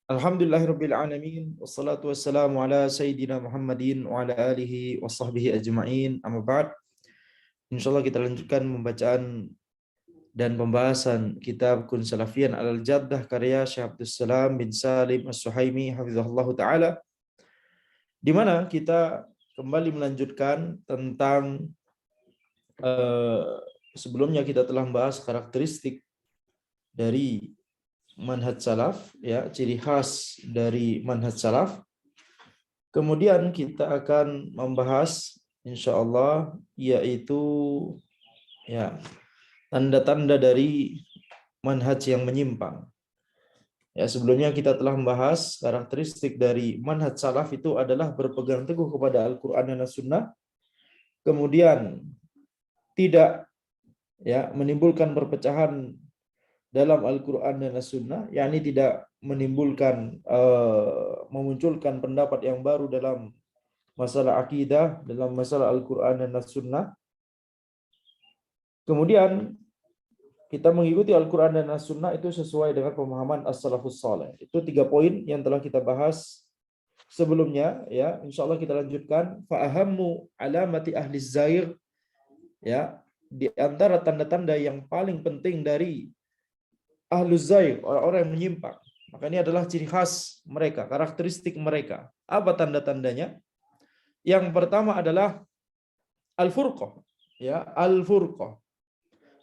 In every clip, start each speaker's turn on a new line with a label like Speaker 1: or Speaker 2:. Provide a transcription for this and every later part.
Speaker 1: Alhamdulillahirabbil alamin wassalatu wassalamu ala sayyidina Muhammadin wa ala alihi washabbihi ajma'in. Amma ba'd. Insyaallah kita lanjutkan pembacaan dan pembahasan kitab Kun Salafiyan Alal Jaddah karya Syekh Abdus Salam bin Salim As-Suhaimi hafizahullahu taala, di mana kita kembali melanjutkan tentang sebelumnya kita telah membahas karakteristik dari manhaj salaf, ya, ciri khas dari manhaj salaf. Kemudian kita akan membahas insyaallah yaitu ya tanda-tanda dari manhaj yang menyimpang. Ya, sebelumnya kita telah membahas karakteristik dari manhaj salaf itu adalah berpegang teguh kepada Al-Qur'an dan As-Sunnah, kemudian tidak ya menimbulkan perpecahan dalam Al-Quran dan As-Sunnah, yakni tidak menimbulkan memunculkan pendapat yang baru dalam masalah akidah, dalam masalah Al-Quran dan As-Sunnah. Kemudian kita mengikuti Al-Quran dan As-Sunnah itu sesuai dengan pemahaman As-Salafus Saleh. Itu 3 poin yang telah kita bahas sebelumnya, ya. Insyaallah kita lanjutkan. Fa'ahammu alamati ahli zair, ya, di antara tanda-tanda yang paling penting dari Ahluz Zair, orang-orang yang menyimpang. Maka ini adalah ciri khas mereka, karakteristik mereka. Apa tanda-tandanya? Yang pertama adalah al-furqah, ya, al-furqah,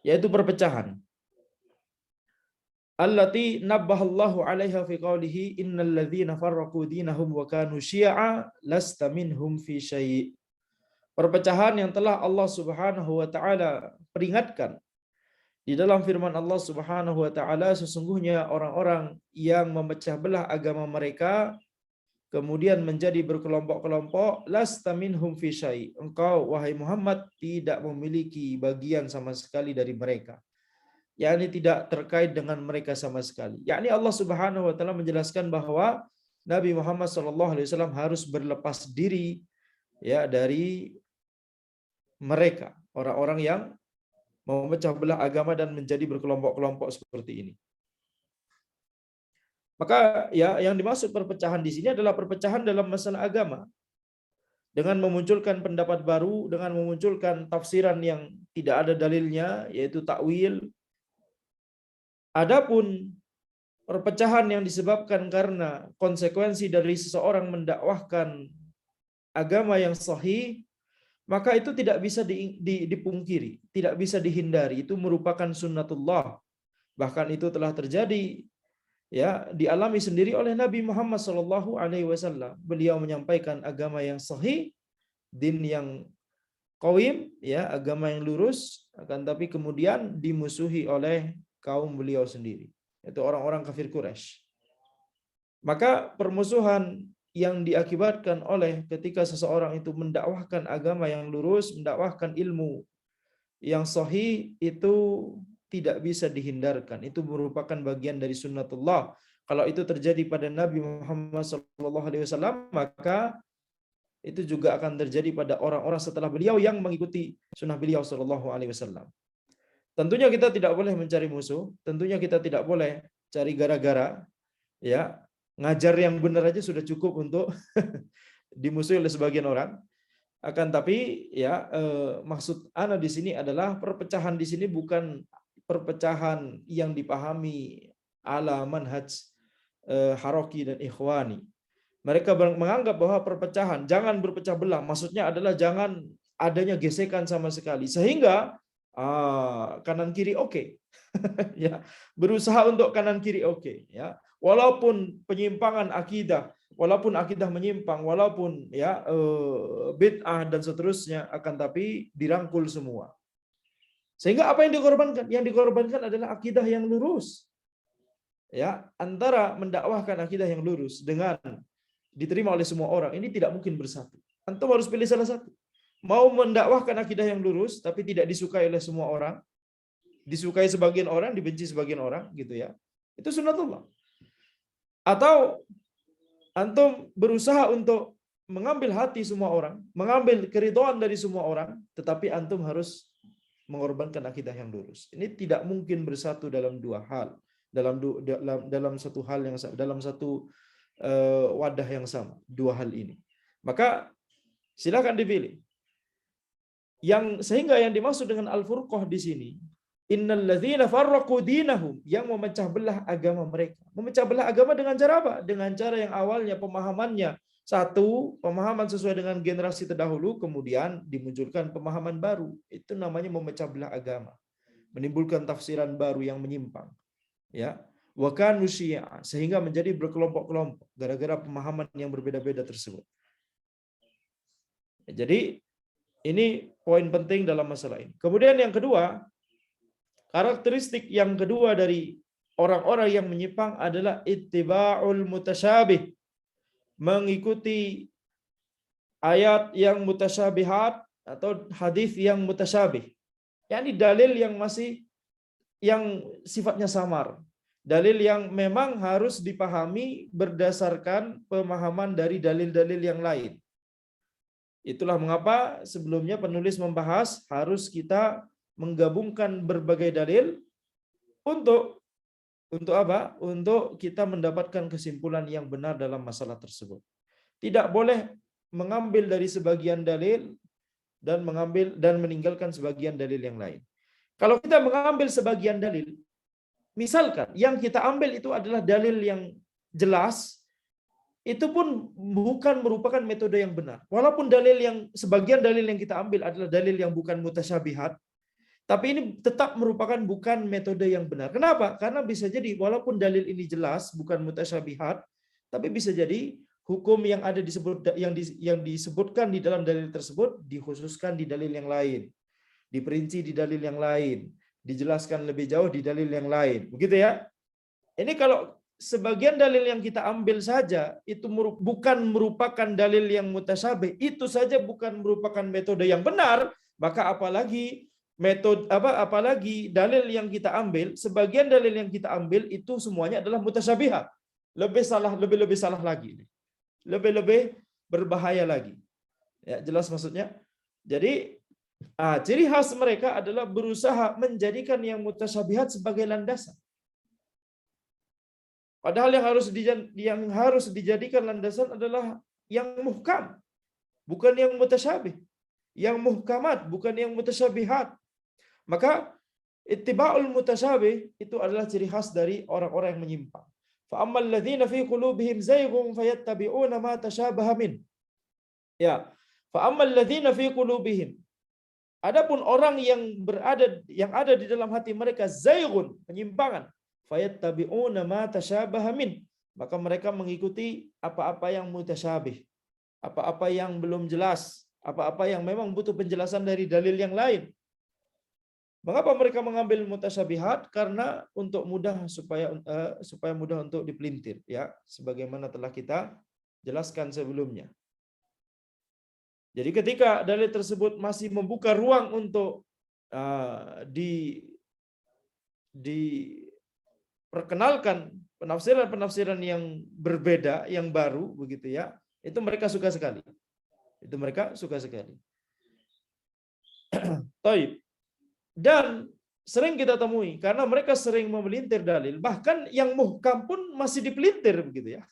Speaker 1: yaitu perpecahan. Allati nabbahallahu 'alaiha fi qawlihi innal ladzina farraqu dinahum wa kanu syi'a lasta minhum fi syai'. Perpecahan yang telah Allah Subhanahu wa taala peringatkan di dalam firman Allah Subhanahu wa taala, sesungguhnya orang-orang yang memecah belah agama mereka kemudian menjadi berkelompok-kelompok, lasta minhum fi syai'. Engkau wahai Muhammad tidak memiliki bagian sama sekali dari mereka. Yakni tidak terkait dengan mereka sama sekali. Yakni Allah Subhanahu wa taala menjelaskan bahwa Nabi Muhammad sallallahu alaihi wasallam harus berlepas diri ya dari mereka, orang-orang yang memecah belah agama dan menjadi berkelompok-kelompok seperti ini. Maka ya yang dimaksud perpecahan di sini adalah perpecahan dalam masalah agama, dengan memunculkan pendapat baru, dengan memunculkan tafsiran yang tidak ada dalilnya, yaitu takwil. Adapun perpecahan yang disebabkan karena konsekuensi dari seseorang mendakwahkan agama yang sahih, maka itu tidak bisa dipungkiri, tidak bisa dihindari. Itu merupakan sunnatullah. Bahkan itu telah terjadi, ya, dialami sendiri oleh Nabi Muhammad SAW. Beliau menyampaikan agama yang sahih, din yang qawim, ya, agama yang lurus, akan tapi kemudian dimusuhi oleh kaum beliau sendiri, yaitu orang-orang kafir Quraisy. Maka permusuhan yang diakibatkan oleh ketika seseorang itu mendakwahkan agama yang lurus, mendakwahkan ilmu yang sahih, itu tidak bisa dihindarkan. Itu merupakan bagian dari sunnatullah. Kalau itu terjadi pada Nabi Muhammad SAW, maka itu juga akan terjadi pada orang-orang setelah beliau yang mengikuti sunnah beliau SAW. Tentunya kita tidak boleh mencari musuh, tentunya kita tidak boleh cari gara-gara, ya. Ngajar yang benar aja sudah cukup untuk dimusuhi oleh sebagian orang. Akan tapi ya maksud ana di sini adalah perpecahan di sini bukan perpecahan yang dipahami ala manhaj Haraki dan Ikhwani. Mereka menganggap bahwa perpecahan, jangan berpecah belah, maksudnya adalah jangan adanya gesekan sama sekali, sehingga kanan kiri oke. Ya, berusaha untuk kanan kiri oke, ya. Walaupun penyimpangan akidah, walaupun akidah menyimpang, walaupun ya bid'ah dan seterusnya, akan tapi dirangkul semua. Sehingga apa yang dikorbankan? Yang dikorbankan adalah akidah yang lurus. Ya, antara mendakwahkan akidah yang lurus dengan diterima oleh semua orang, ini tidak mungkin bersatu. Antum harus pilih salah satu. Mau mendakwahkan akidah yang lurus tapi tidak disukai oleh semua orang, disukai sebagian orang, dibenci sebagian orang, gitu ya. Itu sunnatullah. Atau antum berusaha untuk mengambil hati semua orang, mengambil keridhaan dari semua orang, tetapi antum harus mengorbankan akidah yang lurus. Ini tidak mungkin bersatu dalam dua hal. dalam satu hal yang sama, dalam satu wadah yang sama, dua hal ini. Maka silakan dipilih. Sehingga yang dimaksud dengan al-furqah di sini, innal ladzina farraqu dinahum, yang memecah belah agama mereka. Memecah belah agama dengan cara apa? Dengan cara yang awalnya pemahamannya satu, pemahaman sesuai dengan generasi terdahulu, kemudian dimunculkan pemahaman baru. Itu namanya memecah belah agama. Menimbulkan tafsiran baru yang menyimpang. Ya. Wa kanu syi'a, sehingga menjadi berkelompok-kelompok gara-gara pemahaman yang berbeda-beda tersebut. Jadi ini poin penting dalam masalah ini. Kemudian yang kedua, karakteristik yang kedua dari orang-orang yang menyimpang adalah ittiba'ul mutasyabih. Mengikuti ayat yang mutasyabihat atau hadis yang mutasyabih. yakni dalil yang sifatnya samar. Dalil yang memang harus dipahami berdasarkan pemahaman dari dalil-dalil yang lain. Itulah mengapa sebelumnya penulis membahas harus kita menggabungkan berbagai dalil untuk apa? Untuk kita mendapatkan kesimpulan yang benar dalam masalah tersebut. Tidak boleh mengambil dari sebagian dalil dan meninggalkan sebagian dalil yang lain. Kalau kita mengambil sebagian dalil, misalkan yang kita ambil itu adalah dalil yang jelas, itu pun bukan merupakan metode yang benar. Walaupun sebagian dalil yang kita ambil adalah dalil yang bukan mutasyabihat, tapi ini tetap merupakan bukan metode yang benar. Kenapa? Karena bisa jadi walaupun dalil ini jelas bukan mutasyabihat, tapi bisa jadi hukum yang disebutkan di dalam dalil tersebut dikhususkan di dalil yang lain, diperinci di dalil yang lain, dijelaskan lebih jauh di dalil yang lain. Begitu ya. Ini kalau sebagian dalil yang kita ambil saja itu bukan merupakan dalil yang mutasyabih, itu saja bukan merupakan metode yang benar, maka apalagi dalil yang kita ambil, sebagian dalil yang kita ambil itu semuanya adalah mutasyabihat. Lebih salah lagi. Lebih berbahaya lagi. Ya, jelas maksudnya? Jadi ciri khas mereka adalah berusaha menjadikan yang mutasyabihat sebagai landasan. Padahal yang harus dijadikan landasan adalah yang muhkam, bukan yang mutasyabih. Yang muhkamat, bukan yang mutasyabihat. Maka ittiba'ul mutasyabih itu adalah ciri khas dari orang-orang yang menyimpang. Fa ammal ladzina fi qulubihim zayghun fayattabi'una ma tashabaha min. Ya. Fa ammal ladzina fi qulubihim, adapun orang yang ada di dalam hati mereka zayghun, penyimpangan, fayattabi'una ma tashabaha min, maka mereka mengikuti apa-apa yang mutasyabih, apa-apa yang belum jelas, apa-apa yang memang butuh penjelasan dari dalil yang lain. Mengapa mereka mengambil mutasyabihat? Karena untuk supaya mudah untuk dipelintir, ya, sebagaimana telah kita jelaskan sebelumnya. Jadi ketika dalil tersebut masih membuka ruang untuk diperkenalkan penafsiran-penafsiran yang berbeda, yang baru, begitu ya, itu mereka suka sekali. Taib. Dan sering kita temui karena mereka sering memelintir dalil, bahkan yang muhkam pun masih dipelintir, begitu ya.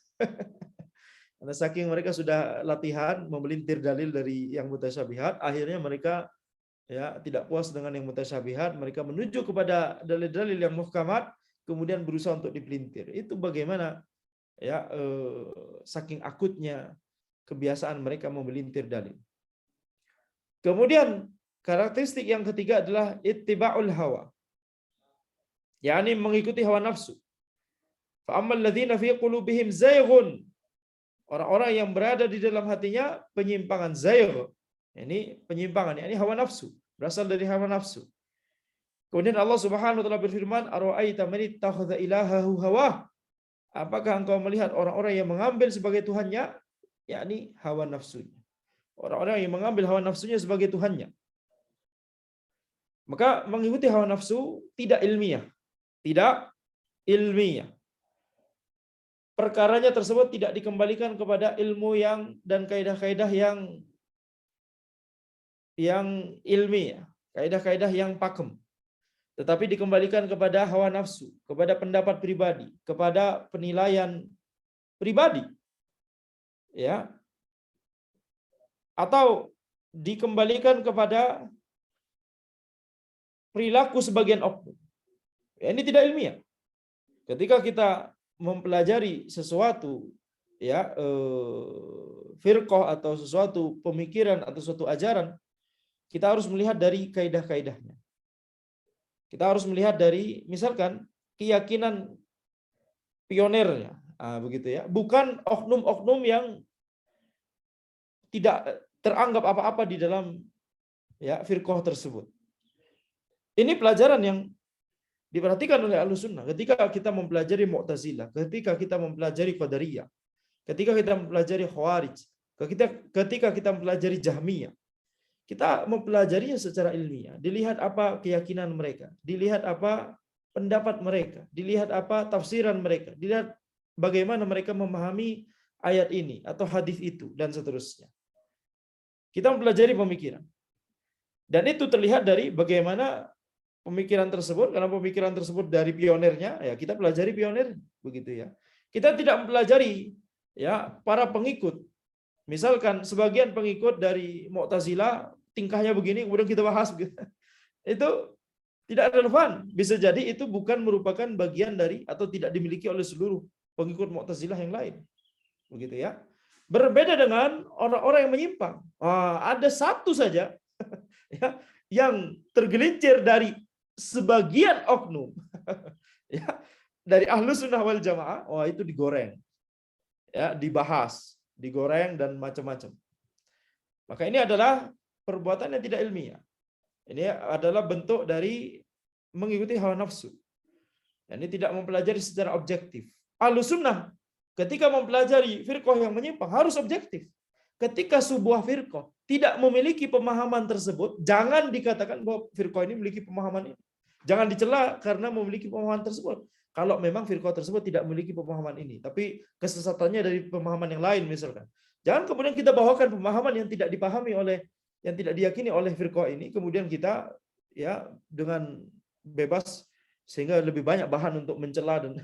Speaker 1: Karena saking mereka sudah latihan memelintir dalil dari yang mutasyabihat, akhirnya mereka ya tidak puas dengan yang mutasyabihat, mereka menuju kepada dalil-dalil yang muhkamat, kemudian berusaha untuk dipelintir. Itu bagaimana ya saking akutnya kebiasaan mereka memelintir dalil. Kemudian karakteristik yang ketiga adalah ittiba'ul hawa, yakni mengikuti hawa nafsu. Fa ammal ladzina fi qulubihim zayghun, orang-orang yang berada di dalam hatinya penyimpangan, zayg, ini penyimpangan, yakni hawa nafsu, berasal dari hawa nafsu. Kemudian Allah Subhanahu wa taala berfirman, "Ara'aita man ittakhadha ilahahu hawah?" Apakah engkau melihat orang-orang yang mengambil sebagai tuhannya, yakni hawa nafsunya. Orang-orang yang mengambil hawa nafsunya sebagai tuhannya. Maka mengikuti hawa nafsu tidak ilmiah. Perkaranya tersebut tidak dikembalikan kepada ilmu dan kaidah-kaidah yang ilmiah, kaidah-kaidah yang pakem. tetapi dikembalikan kepada hawa nafsu, kepada pendapat pribadi, kepada penilaian pribadi, ya, atau dikembalikan kepada perilaku sebagian oknum. Ya, ini tidak ilmiah. Ketika kita mempelajari sesuatu, ya, firqah atau sesuatu pemikiran atau suatu ajaran, kita harus melihat dari kaidah-kaidahnya. Kita harus melihat dari misalkan keyakinan pionernya, begitu ya, bukan oknum-oknum yang tidak teranggap apa-apa di dalam, ya, firqah tersebut. Ini pelajaran yang diperhatikan oleh Ahlussunnah ketika kita mempelajari Mu'tazilah, ketika kita mempelajari Qadariyah, ketika kita mempelajari Khawarij, ketika kita mempelajari Jahmiyah. Kita mempelajarinya secara ilmiah, dilihat apa keyakinan mereka, dilihat apa pendapat mereka, dilihat apa tafsiran mereka, dilihat bagaimana mereka memahami ayat ini atau hadis itu, dan seterusnya. Kita mempelajari pemikiran. Dan itu terlihat dari bagaimana pemikiran tersebut, karena pemikiran tersebut dari pionernya, ya kita pelajari pioner, begitu ya. Kita tidak mempelajari, ya, para pengikut. Misalkan sebagian pengikut dari Mu'tazilah tingkahnya begini, kemudian kita bahas, itu tidak relevan. Bisa jadi itu bukan merupakan bagian dari atau tidak dimiliki oleh seluruh pengikut Mu'tazilah yang lain, begitu ya. Berbeda dengan orang-orang yang menyimpang. Ada satu saja ya, yang tergelincir dari sebagian oknum, ya, dari Ahlussunnah wal Jamaah, itu digoreng, ya, dibahas, digoreng dan macam-macam. Maka ini adalah perbuatan yang tidak ilmiah. Ini adalah bentuk dari mengikuti hawa nafsu. Dan ini tidak mempelajari secara objektif. Ahlussunnah ketika mempelajari firqah yang menyimpang harus objektif. Ketika sebuah firqah tidak memiliki pemahaman tersebut, jangan dikatakan bahwa firqah ini memiliki pemahaman ini. Jangan dicela karena memiliki pemahaman tersebut. Kalau memang firqah tersebut tidak memiliki pemahaman ini, tapi kesesatannya dari pemahaman yang lain misalkan. Jangan kemudian kita bawakan pemahaman yang tidak dipahami oleh, yang tidak diyakini oleh firqah ini, kemudian kita, ya, dengan bebas sehingga lebih banyak bahan untuk mencela, dan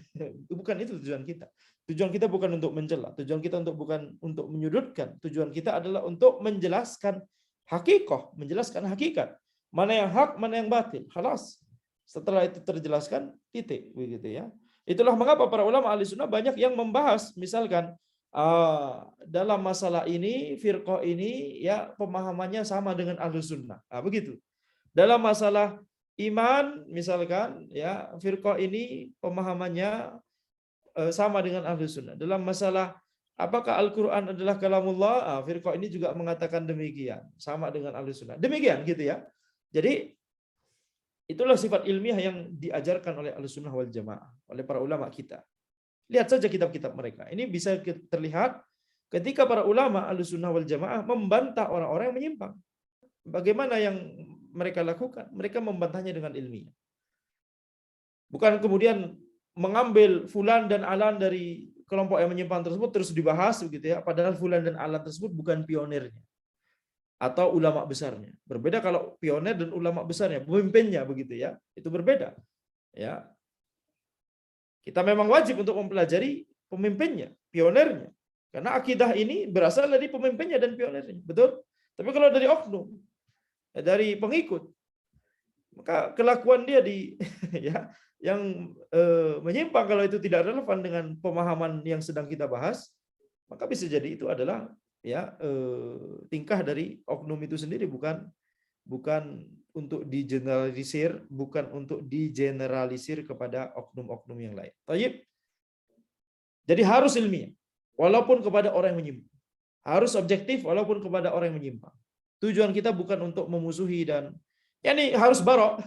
Speaker 1: bukan itu tujuan kita. Tujuan kita bukan untuk mencela, tujuan kita bukan untuk menyudutkan. Tujuan kita adalah untuk menjelaskan hakikat, menjelaskan hakikat. Mana yang hak, mana yang batil. Halas. Setelah itu terjelaskan, titik, begitu ya. Itulah mengapa para ulama Ahlussunnah banyak yang membahas, misalkan dalam masalah ini, firqah ini, ya, pemahamannya sama dengan Ahlussunnah. Begitu. Dalam masalah iman, misalkan, ya, firqah ini pemahamannya sama dengan Ahlussunnah. Dalam masalah apakah Al-Quran adalah kalamullah, firqah ini juga mengatakan demikian, sama dengan Ahlussunnah. Demikian, gitu ya. Jadi itulah sifat ilmiah yang diajarkan oleh Ahlussunnah wal Jamaah, oleh para ulama kita. Lihat saja kitab-kitab mereka. Ini bisa terlihat ketika para ulama Ahlussunnah wal Jamaah membantah orang-orang yang menyimpang. Bagaimana yang mereka lakukan? Mereka membantahnya dengan ilmiah. Bukan kemudian mengambil fulan dan alan dari kelompok yang menyimpang tersebut terus dibahas, begitu ya. Padahal fulan dan alan tersebut bukan pionirnya atau ulama besarnya. Berbeda kalau pionir dan ulama besarnya, pemimpinnya, begitu ya. Itu berbeda. Ya. Kita memang wajib untuk mempelajari pemimpinnya, pionirnya. Karena akidah ini berasal dari pemimpinnya dan pionirnya. Betul? Tapi kalau dari oknum, dari pengikut, maka kelakuan dia ya, yang menyimpang, kalau itu tidak relevan dengan pemahaman yang sedang kita bahas, maka bisa jadi itu adalah, ya, tingkah dari oknum itu sendiri, bukan untuk digeneralisir, bukan untuk digeneralisir kepada oknum-oknum yang lain. Tayyib. Jadi harus ilmiah, walaupun kepada orang yang menyimpang. Harus objektif, walaupun kepada orang yang menyimpang. Tujuan kita bukan untuk memusuhi dan, ya, ini harus barok,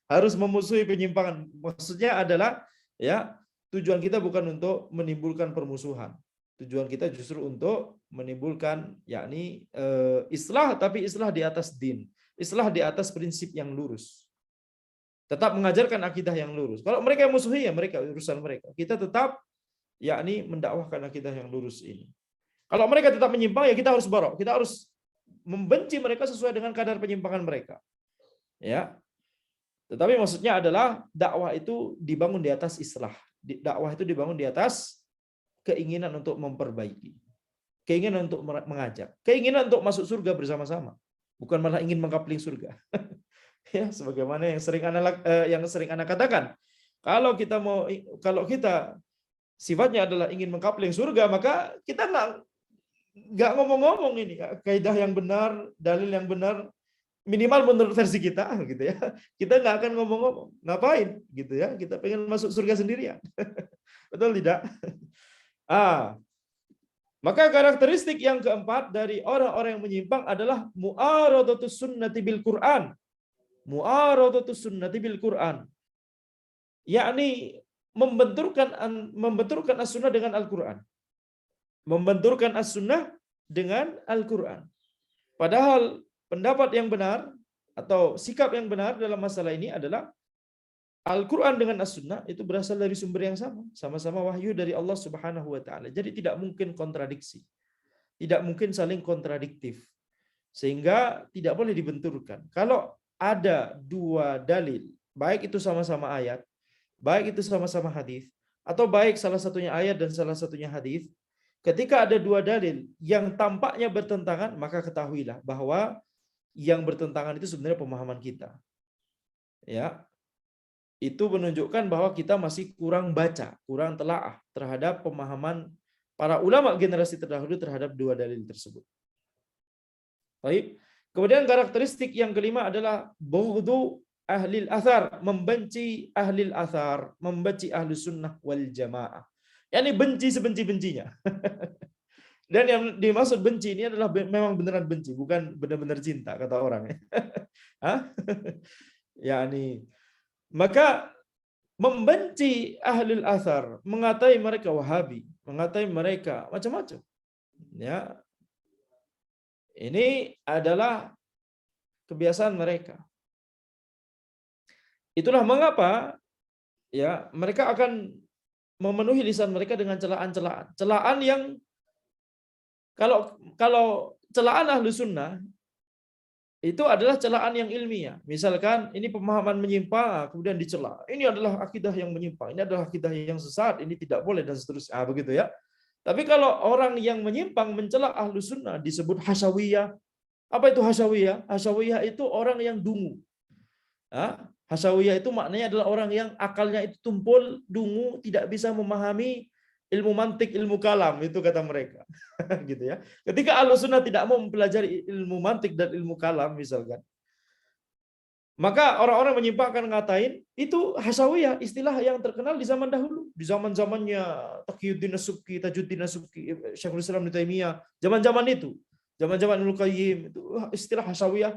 Speaker 1: harus memusuhi penyimpangan. Maksudnya adalah, ya, tujuan kita bukan untuk menimbulkan permusuhan. Tujuan kita justru untuk menimbulkan, yakni islah, tapi islah di atas din. Islah di atas prinsip yang lurus. Tetap mengajarkan akidah yang lurus. Kalau mereka yang musuhi, ya mereka, urusan mereka. Kita tetap, yakni mendakwahkan akidah yang lurus ini. Kalau mereka tetap menyimpang, ya kita harus barok. Kita harus membenci mereka sesuai dengan kadar penyimpangan mereka. Ya. Tetapi maksudnya adalah dakwah itu dibangun di atas islah. Dakwah itu dibangun di atas keinginan untuk memperbaiki, keinginan untuk mengajak, keinginan untuk masuk surga bersama-sama, bukan malah ingin mengkapling surga. Ya, sebagaimana yang sering anak katakan, kalau kita sifatnya adalah ingin mengkapling surga, maka kita nggak ngomong-ngomong ini kaidah yang benar, dalil yang benar, minimal menurut versi kita gitu ya. Kita nggak akan ngomong-ngomong, ngapain gitu ya? Kita pengen masuk surga sendirian. Betul tidak? Maka karakteristik yang keempat dari orang-orang yang menyimpang adalah mu'aradatus sunnati bil Quran. Mu'aradatus sunnati bil Quran. Yakni membenturkan as-sunnah dengan Al-Quran. Membenturkan as-sunnah dengan Al-Quran. Padahal pendapat yang benar atau sikap yang benar dalam masalah ini adalah Al-Quran dengan As-Sunnah itu berasal dari sumber yang sama. Sama-sama wahyu dari Allah Subhanahu wa Ta'ala. Jadi tidak mungkin kontradiksi. Tidak mungkin saling kontradiktif. Sehingga tidak boleh dibenturkan. Kalau ada dua dalil, baik itu sama-sama ayat, baik itu sama-sama hadis, atau baik salah satunya ayat dan salah satunya hadis, ketika ada dua dalil yang tampaknya bertentangan, maka ketahuilah bahwa yang bertentangan itu sebenarnya pemahaman kita. Ya, itu menunjukkan bahwa kita masih kurang baca, kurang telaah terhadap pemahaman para ulama generasi terdahulu terhadap dua dalil tersebut. Baik. Kemudian karakteristik yang kelima adalah bughdu ahlil athar, membenci ahlil athar, membenci ahli sunnah wal jamaah. Yani benci sebenci-bencinya. Dan yang dimaksud benci ini adalah memang beneran benci, bukan benar-benar cinta kata orang. Yani maka membenci ahlul athar, mengatai mereka Wahabi, mengatai mereka macam-macam. Ya. Ini adalah kebiasaan mereka. Itulah mengapa ya mereka akan memenuhi lisan mereka dengan celaan-celaan. Celaan yang kalau celaan ahlu sunnah itu adalah celaan yang ilmiah. Misalkan ini pemahaman menyimpang, kemudian dicela. Ini adalah akidah yang menyimpang, ini adalah akidah yang sesat, ini tidak boleh dan seterusnya. Begitu ya. Tapi kalau orang yang menyimpang mencela ahlu sunnah disebut hasyawiyah. Apa itu hasyawiyah? Hasyawiyah itu orang yang dungu. Hasyawiyah itu maknanya adalah orang yang akalnya itu tumpul, dungu, tidak bisa memahami ilmu mantik, ilmu kalam, itu kata mereka. Gitu ya. Ketika Ahlussunnah tidak mau mempelajari ilmu mantik dan ilmu kalam misalkan, maka orang-orang menyimpang akan ngatain itu hasyawiyah, istilah yang terkenal di zaman dahulu, di zaman-zamannya Taqiyuddin As-Subki, Tajuddin As-Subki, Syekhul Islam Ibnu Taimiyah, zaman-zaman itu, zaman-zaman Ibnu Qayyim, itu istilah hasyawiyah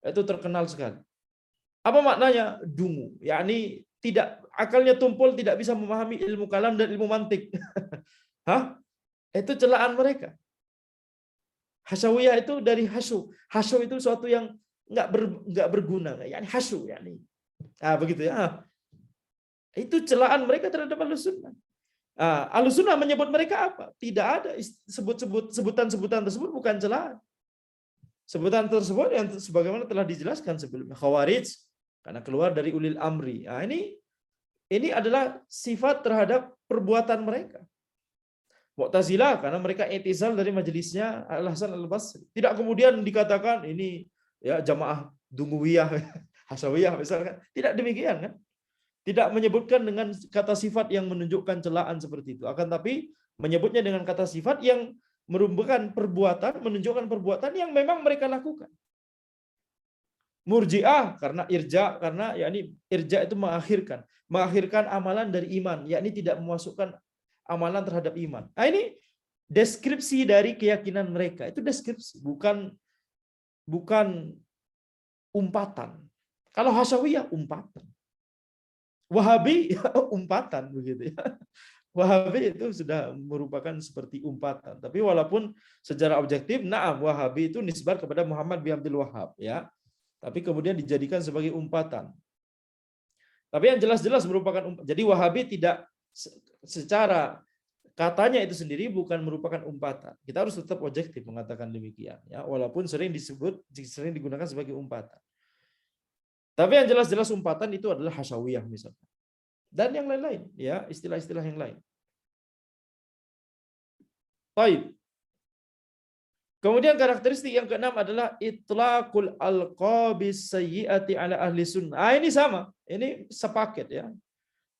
Speaker 1: itu terkenal sekali. Apa maknanya? Dungu, yakni tidak akalnya tumpul, tidak bisa memahami ilmu kalam dan ilmu mantik. Itu celaan mereka. Hasyawiyah itu dari hasyu. Hasyu itu suatu yang nggak berguna, yakni hasyu, yakni. Begitu ya. Itu celaan mereka terhadap Ahlussunnah. Ahlussunnah menyebut mereka apa? Tidak ada sebutan-sebutan tersebut, bukan celaan. Sebutan tersebut yang sebagaimana telah dijelaskan sebelumnya, Khawarij karena keluar dari ulil amri. Ini adalah sifat terhadap perbuatan mereka. Mu'tazilah karena mereka i'tizal dari majelisnya Al-Hasan Al-Basri. Tidak kemudian dikatakan ini ya jamaah dunguwiyah, hasyawiyah misalkan. Tidak demikian kan? Tidak menyebutkan dengan kata sifat yang menunjukkan celaan seperti itu. Akan tapi menyebutnya dengan kata sifat yang merupakan perbuatan, menunjukkan perbuatan yang memang mereka lakukan. Murji'ah karena irja, karena yakni irja itu mengakhirkan amalan dari iman, yakni tidak memasukkan amalan terhadap iman. Ini deskripsi dari keyakinan mereka. Itu deskripsi, bukan umpatan. Kalau hasyawiyah umpatan. Wahabi umpatan begitu ya. Wahabi itu sudah merupakan seperti umpatan. Tapi walaupun secara objektif, Wahabi itu nisbar kepada Muhammad bin Abdul Wahhab ya. Tapi kemudian dijadikan sebagai umpatan. Tapi yang jelas-jelas merupakan umpatan. Jadi Wahabi tidak secara katanya itu sendiri bukan merupakan umpatan. Kita harus tetap objektif mengatakan demikian ya, walaupun sering digunakan sebagai umpatan. Tapi yang jelas-jelas umpatan itu adalah hasyawiyah misalnya. Dan yang lain-lain, ya, istilah-istilah yang lain. Baik. Kemudian karakteristik yang keenam adalah itlaqul alqabis sayyiati ala ahli sunnah. Ini sama, ini sepaket ya.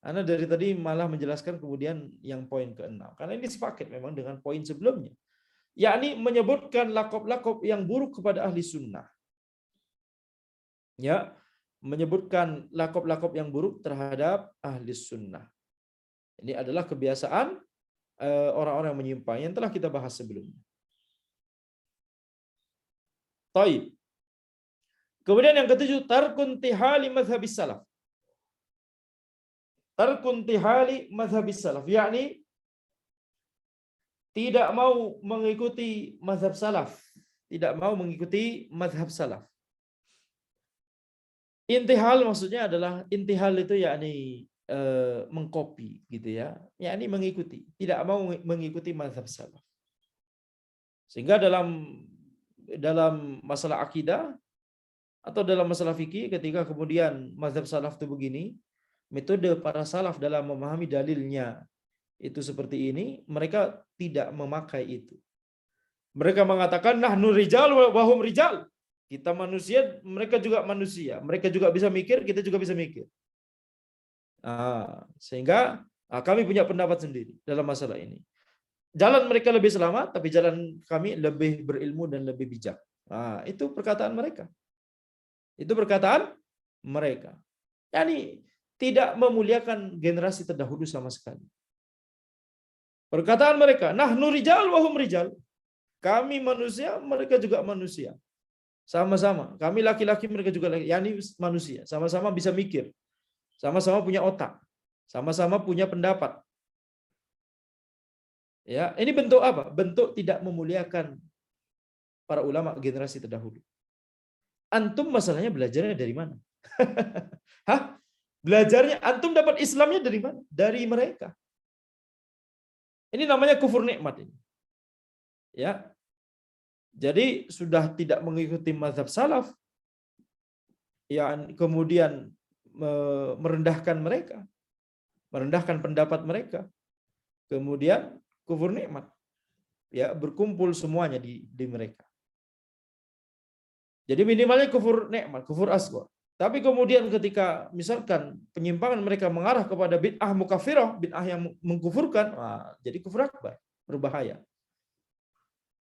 Speaker 1: Anda dari tadi malah menjelaskan kemudian yang poin keenam. Karena ini sepaket memang dengan poin sebelumnya. Yakni menyebutkan lakop-lakop yang buruk kepada ahli sunnah. Ya, menyebutkan lakop-lakop yang buruk terhadap ahli sunnah. Ini adalah kebiasaan orang-orang yang menyimpang yang telah kita bahas sebelumnya. Taib. Kemudian yang ketujuh, tarkun tihali mazhabis salaf. Tarkun tihali mazhabis salaf, yakni tidak mau mengikuti mazhab salaf, tidak mau mengikuti mazhab salaf. Intihal maksudnya adalah intihal itu yakni mengkopi gitu ya, yakni mengikuti, tidak mau mengikuti mazhab salaf. Sehingga dalam masalah akidah atau dalam masalah fikih, ketika kemudian mazhab salaf itu begini, metode para salaf dalam memahami dalilnya itu seperti ini, mereka tidak memakai itu. Mereka mengatakan nahnu rijal wa hum rijal. Kita manusia, mereka juga manusia. Mereka juga bisa mikir, kita juga bisa mikir. Sehingga kami punya pendapat sendiri dalam masalah ini. Jalan mereka lebih selamat, tapi jalan kami lebih berilmu dan lebih bijak. Itu perkataan mereka. Itu perkataan mereka. Yani tidak memuliakan generasi terdahulu sama sekali. Perkataan mereka, nahnu rijal wa hum rijal. Kami manusia, mereka juga manusia. Sama-sama. Kami laki-laki, mereka juga laki. Yani manusia. Sama-sama bisa mikir. Sama-sama punya otak. Sama-sama punya pendapat. Ya, ini bentuk apa? Bentuk tidak memuliakan para ulama generasi terdahulu. Antum masalahnya belajarnya dari mana? Hah? Belajarnya antum dapat Islamnya dari mana? Dari mereka. Ini namanya kufur nikmat ini. Ya. Jadi sudah tidak mengikuti mazhab salaf, yang kemudian merendahkan mereka, merendahkan pendapat mereka, kemudian kufur nikmat, ya, berkumpul semuanya di mereka. Jadi minimalnya kufur nikmat, kufur asghar. Tapi kemudian ketika misalkan penyimpangan mereka mengarah kepada bid'ah mukafirah, bid'ah yang mengkufurkan, jadi kufur akbar, berbahaya.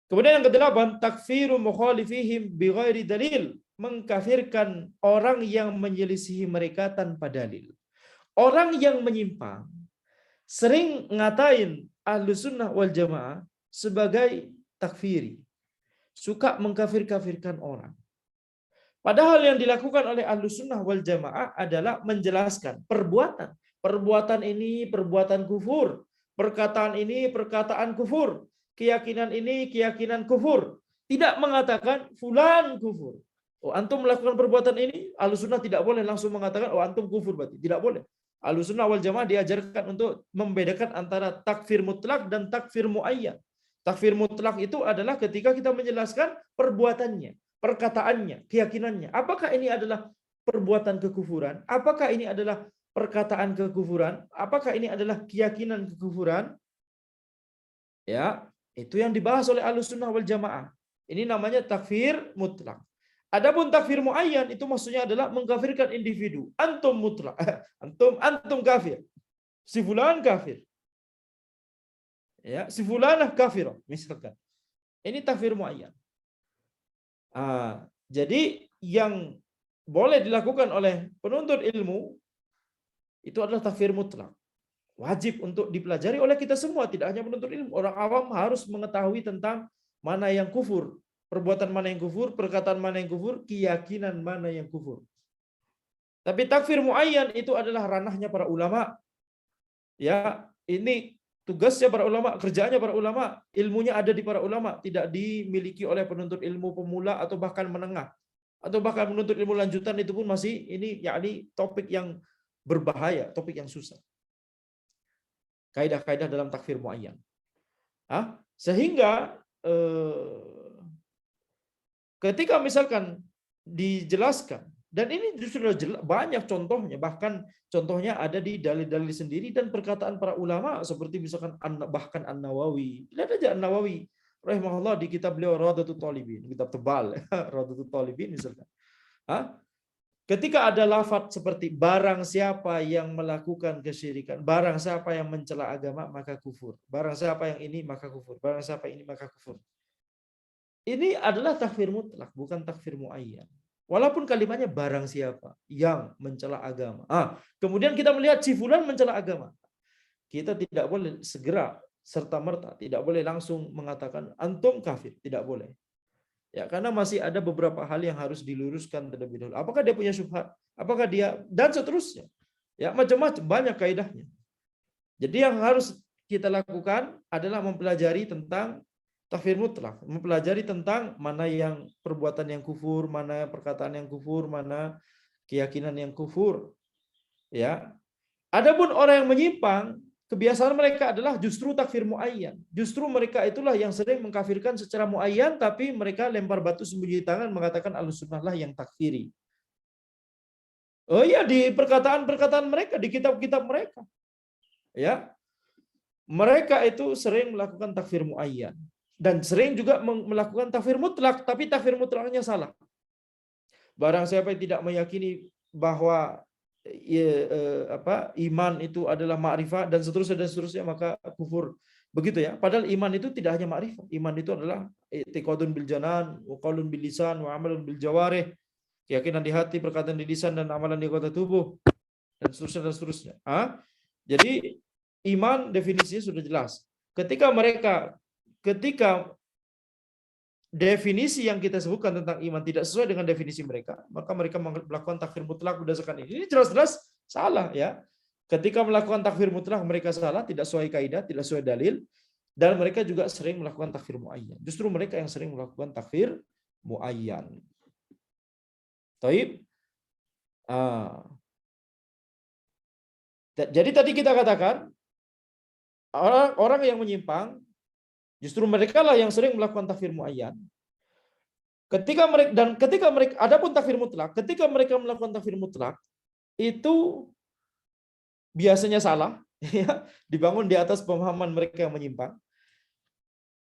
Speaker 1: Kemudian yang kedelapan, takfiru mukhalifihim bighairi dalil, mengkafirkan orang yang menyelisihi mereka tanpa dalil. Orang yang menyimpang sering ngatain ahlu sunnah wal jamaah sebagai takfiri, suka mengkafir-kafirkan orang. Padahal yang dilakukan oleh ahlu sunnah wal jamaah adalah menjelaskan perbuatan ini perbuatan kufur, perkataan ini perkataan kufur, keyakinan ini keyakinan kufur. Tidak mengatakan fulan kufur. Oh, antum melakukan perbuatan ini, Ahlussunnah tidak boleh langsung mengatakan oh antum kufur berarti. Tidak boleh. Ahlussunnah wal Jamaah diajarkan untuk membedakan antara takfir mutlak dan takfir muayyan. Takfir mutlak itu adalah ketika kita menjelaskan perbuatannya, perkataannya, keyakinannya. Apakah ini adalah perbuatan kekufuran? Apakah ini adalah perkataan kekufuran? Apakah ini adalah keyakinan kekufuran? Ya, itu yang dibahas oleh Ahlussunnah wal Jamaah. Ini namanya takfir mutlak. Adapun takfir muayyan itu maksudnya adalah mengkafirkan individu. Antum mutlak, antum kafir. Si fulan kafir. Ya, si fulanah kafirah misalkan. Ini takfir muayyan. Jadi yang boleh dilakukan oleh penuntut ilmu itu adalah takfir mutlak. Wajib untuk dipelajari oleh kita semua, tidak hanya penuntut ilmu. Orang awam harus mengetahui tentang mana yang kufur, perbuatan mana yang kufur, perkataan mana yang kufur, keyakinan mana yang kufur. Tapi takfir muayyan itu adalah ranahnya para ulama. Ya, ini tugasnya para ulama, kerjaannya para ulama, ilmunya ada di para ulama, tidak dimiliki oleh penuntut ilmu pemula atau bahkan menengah. Atau bahkan penuntut ilmu lanjutan itu pun masih ini yakni topik yang berbahaya, topik yang susah. Kaidah-kaidah dalam takfir muayyan. Sehingga ketika misalkan dijelaskan, Dan ini sudah jelas, banyak contohnya, bahkan contohnya ada di dalil-dalil sendiri dan perkataan para ulama seperti misalkan bahkan An-Nawawi. Lihat aja An-Nawawi rahimahullah di kitab beliau Raudatul Thalibin, kitab tebal Raudatul Thalibin misalkan. Ketika ada lafaz seperti barang siapa yang melakukan kesyirikan, barang siapa yang mencela agama maka kufur. Barang siapa yang ini maka kufur. Barang siapa ini maka kufur. Ini adalah takfir mutlak, bukan takfir muayyan. Walaupun kalimatnya barang siapa yang mencela agama. Kemudian kita melihat si fulan mencela agama. Kita tidak boleh segera serta merta, tidak boleh langsung mengatakan antum kafir, tidak boleh. Ya, karena masih ada beberapa hal yang harus diluruskan terlebih dahulu. Apakah dia punya syubhat? Apakah dia dan seterusnya? Ya, macam-macam, banyak kaidahnya. Jadi yang harus kita lakukan adalah mempelajari tentang takfir mutlak, mempelajari tentang mana yang perbuatan yang kufur, mana perkataan yang kufur, mana keyakinan yang kufur. Ya. Adapun orang yang menyimpang, kebiasaan mereka adalah justru takfir muayyan. Justru mereka itulah yang sering mengkafirkan secara muayyan, tapi mereka lempar batu sembunyi tangan mengatakan Ahlussunnah lah yang takfiri. Oh iya, di perkataan-perkataan mereka, di kitab-kitab mereka. Ya. Mereka itu sering melakukan takfir muayyan dan sering juga melakukan takfir mutlak, tapi takfir mutlaknya salah. Barang siapa yang tidak meyakini bahwa iman itu adalah ma'rifah dan seterusnya maka kufur, begitu ya. Padahal iman itu tidak hanya ma'rifah, iman itu adalah i'tiqadun bil janan wa qaulun bil lisan wa amalun bil jawarih, keyakinan di hati, perkataan di lisan dan amalan di anggota tubuh dan seterusnya. Jadi iman definisinya sudah jelas. Ketika definisi yang kita sebutkan tentang iman tidak sesuai dengan definisi mereka, maka mereka melakukan takfir mutlak berdasarkan ini. Ini jelas-jelas salah ya. Ketika melakukan takfir mutlak mereka salah, tidak sesuai kaidah, tidak sesuai dalil, dan mereka juga sering melakukan takfir muayyan. Justru mereka yang sering melakukan takfir muayyan. Taib. Jadi tadi kita katakan orang yang menyimpang justru mereka lah yang sering melakukan takfir muayyan. Ketika mereka adapun takfir mutlak, ketika mereka melakukan takfir mutlak itu biasanya salah, ya, dibangun di atas pemahaman mereka yang menyimpang.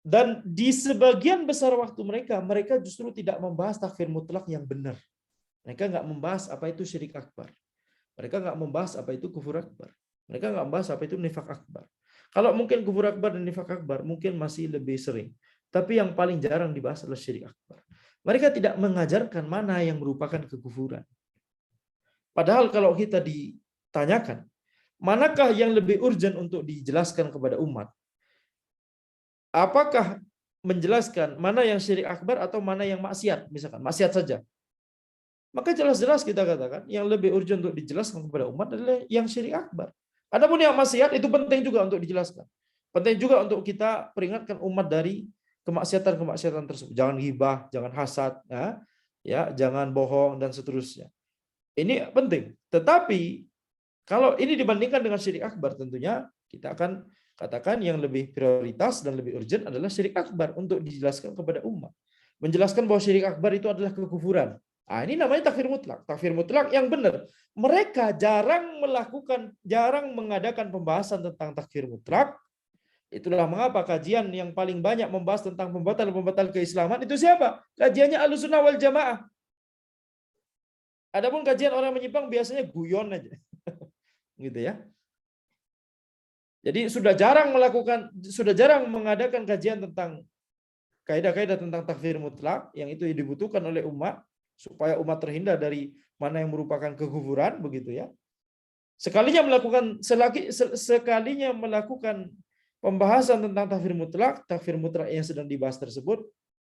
Speaker 1: Dan di sebagian besar waktu mereka justru tidak membahas takfir mutlak yang benar. Mereka nggak membahas apa itu syirik akbar. Mereka nggak membahas apa itu kufur akbar. Mereka nggak membahas apa itu nifak akbar. Kalau mungkin kufur akbar dan nifak akbar mungkin masih lebih sering. Tapi yang paling jarang dibahas adalah syirik akbar. Mereka tidak mengajarkan mana yang merupakan kekufuran. Padahal kalau kita ditanyakan, manakah yang lebih urgent untuk dijelaskan kepada umat? Apakah menjelaskan mana yang syirik akbar atau mana yang maksiat? Misalkan maksiat saja. Maka jelas-jelas kita katakan yang lebih urgent untuk dijelaskan kepada umat adalah yang syirik akbar. Adapun yang maksiat itu penting juga untuk dijelaskan. Penting juga untuk kita peringatkan umat dari kemaksiatan-kemaksiatan tersebut. Jangan ghibah, jangan hasad, ya, jangan bohong dan seterusnya. Ini penting. Tetapi kalau ini dibandingkan dengan syirik akbar, tentunya kita akan katakan yang lebih prioritas dan lebih urgent adalah syirik akbar untuk dijelaskan kepada umat. Menjelaskan bahwa syirik akbar itu adalah kekufuran. Ini namanya takfir mutlak. Takfir mutlak yang benar. Mereka jarang mengadakan pembahasan tentang takfir mutlak. Itulah mengapa kajian yang paling banyak membahas tentang pembatal-pembatal keislaman itu siapa? Kajiannya Ahlussunnah wal Jamaah. Adapun kajian orang menyimpang biasanya guyon aja. Gitu ya. Jadi sudah jarang mengadakan kajian tentang kaidah-kaidah tentang takfir mutlak yang itu dibutuhkan oleh umat supaya umat terhindar dari mana yang merupakan kekufuran, begitu ya. Sekalinya melakukan pembahasan tentang takfir mutlak yang sedang dibahas tersebut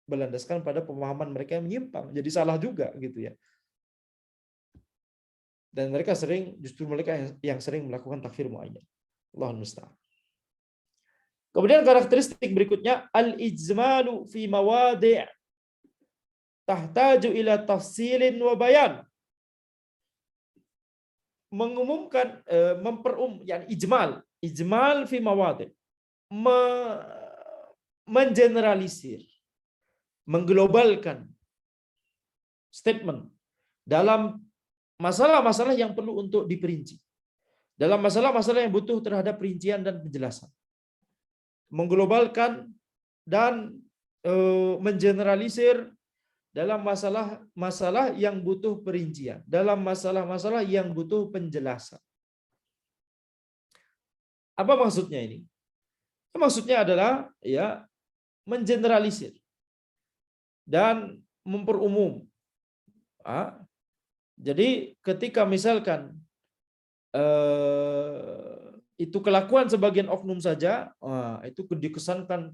Speaker 1: berlandaskan pada pemahaman mereka yang menyimpang. Jadi salah juga gitu ya. Dan mereka yang sering melakukan takfir muayyan. Allahul musta'an. Kemudian karakteristik berikutnya al-ijmalu fi mawadi' tahtaju ila tafsilin wa bayan. Mengumumkan ijmal fi mawadi', mengeneralisir, mengglobalkan statement dalam masalah-masalah yang perlu untuk diperinci. Dalam masalah-masalah yang butuh terhadap perincian dan penjelasan. Mengglobalkan dan mengeneralisir dalam masalah-masalah yang butuh perincian, dalam masalah-masalah yang butuh penjelasan. Apa maksudnya ini? Maksudnya adalah ya mengeneralisir dan memperumum. Jadi ketika misalkan itu kelakuan sebagian oknum saja, itu dikesankan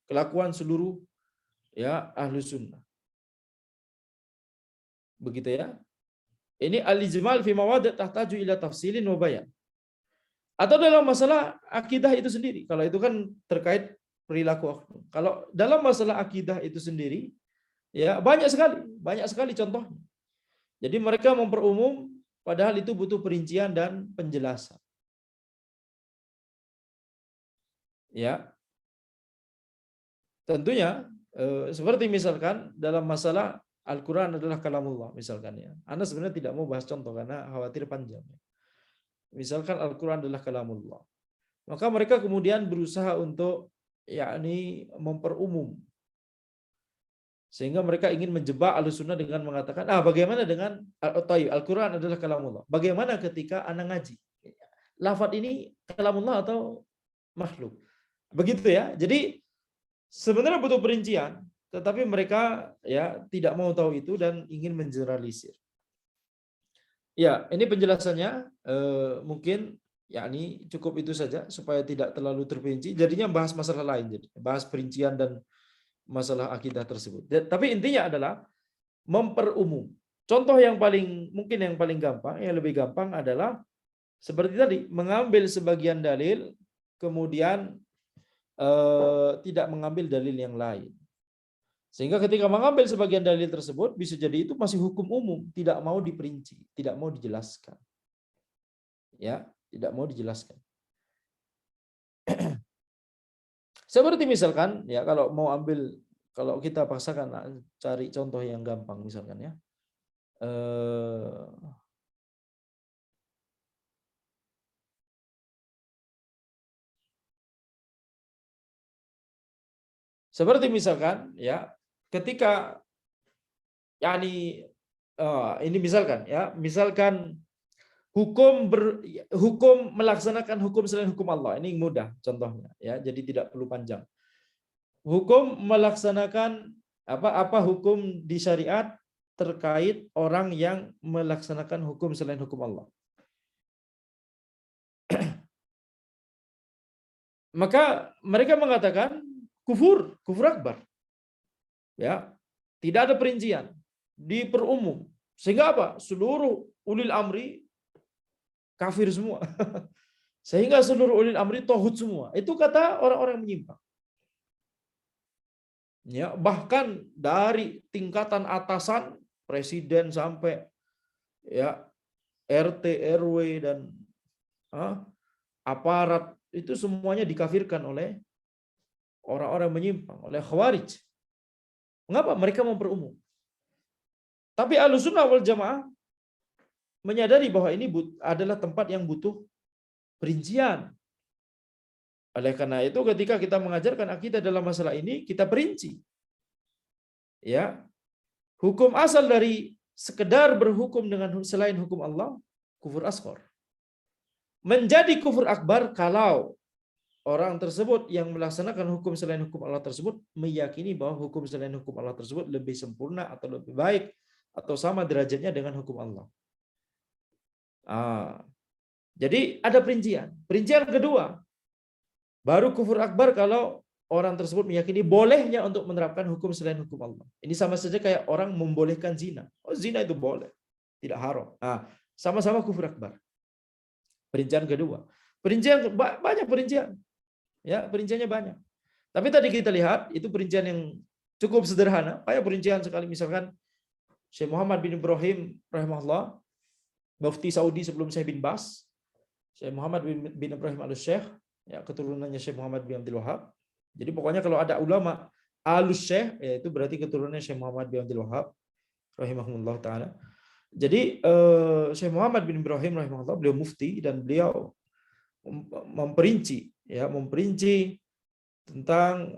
Speaker 1: kelakuan seluruh ya ahlu sunnah. Begitu ya. Ini al-ijmal fi mawadi' tahtaju ila tafsilin wa bayan. Atau dalam masalah akidah itu sendiri. Kalau itu kan terkait perilaku oknum. Kalau dalam masalah akidah itu sendiri, ya banyak sekali contohnya. Jadi mereka memperumum padahal itu butuh perincian dan penjelasan. Ya. Tentunya seperti misalkan dalam masalah Al-Quran adalah kalamullah misalkan ya. Anda sebenarnya tidak mau bahas contoh karena khawatir panjang. Misalkan Al-Quran adalah kalamullah. Maka mereka kemudian berusaha untuk yakni memperumum. Sehingga mereka ingin menjebak Ahlussunnah dengan mengatakan, bagaimana dengan Al-Quran adalah kalamullah. Bagaimana ketika Anda ngaji? Lafaz ini kalamullah atau makhluk? Begitu ya. Jadi sebenarnya butuh perincian, tetapi mereka ya tidak mau tahu itu dan ingin mengeneralisir. Ya, ini penjelasannya mungkin yakni cukup itu saja supaya tidak terlalu terperinci. Jadinya bahas masalah lain, jadi bahas perincian dan masalah akidah tersebut. Tapi intinya adalah memperumum. Contoh yang paling gampang, yang lebih gampang adalah seperti tadi, mengambil sebagian dalil kemudian tidak mengambil dalil yang lain. Sehingga ketika mengambil sebagian dalil tersebut bisa jadi itu masih hukum umum, tidak mau diperinci, tidak mau dijelaskan. Ya, tidak mau dijelaskan. Seperti misalkan ya kalau kita paksakan cari contoh yang gampang misalkan ya. Seperti misalkan ya ketika ini misalkan hukum melaksanakan hukum selain hukum Allah, ini mudah contohnya ya, jadi tidak perlu panjang. Hukum melaksanakan apa hukum di syariat terkait orang yang melaksanakan hukum selain hukum Allah. Maka mereka mengatakan kufur akbar. Ya, tidak ada perincian, diperumum. Sehingga apa? Seluruh ulil amri kafir semua. Sehingga seluruh ulil amri tauhid semua. Itu kata orang-orang menyimpang. Ya, bahkan dari tingkatan atasan presiden sampai ya RT, RW dan aparat itu semuanya dikafirkan oleh orang-orang menyimpang, oleh Khawarij. Mengapa? Mereka memperumum. Tapi Ahlussunnah wal Jamaah menyadari bahwa ini adalah tempat yang butuh perincian. Oleh karena itu ketika kita mengajarkan akidah dalam masalah ini, kita perinci. Ya. Hukum asal dari sekedar berhukum dengan selain hukum Allah, kufur asghar. Menjadi kufur akbar kalau orang tersebut yang melaksanakan hukum selain hukum Allah tersebut meyakini bahwa hukum selain hukum Allah tersebut lebih sempurna atau lebih baik atau sama derajatnya dengan hukum Allah. Jadi ada perincian. Perincian kedua, baru kufur akbar kalau orang tersebut meyakini bolehnya untuk menerapkan hukum selain hukum Allah. Ini sama saja kayak orang membolehkan zina. Zina itu boleh, tidak haram. Sama-sama kufur akbar. Perincian kedua. Banyak perincian. Ya, perinciannya banyak. Tapi tadi kita lihat itu perincian yang cukup sederhana. Kayak perincian sekali misalkan Syekh Muhammad bin Ibrahim rahimahullah, Mufti Saudi sebelum Syekh bin Bas, Syekh Muhammad bin Ibrahim al-Syekh, ya keturunannya Syekh Muhammad bin Abdul Wahab. Jadi pokoknya kalau ada ulama al-Syekh, ya itu berarti keturunannya Syekh Muhammad bin Abdul Wahab rahimahullah taala. Jadi Syekh Muhammad bin Ibrahim rahimahullah, beliau mufti dan beliau memperinci tentang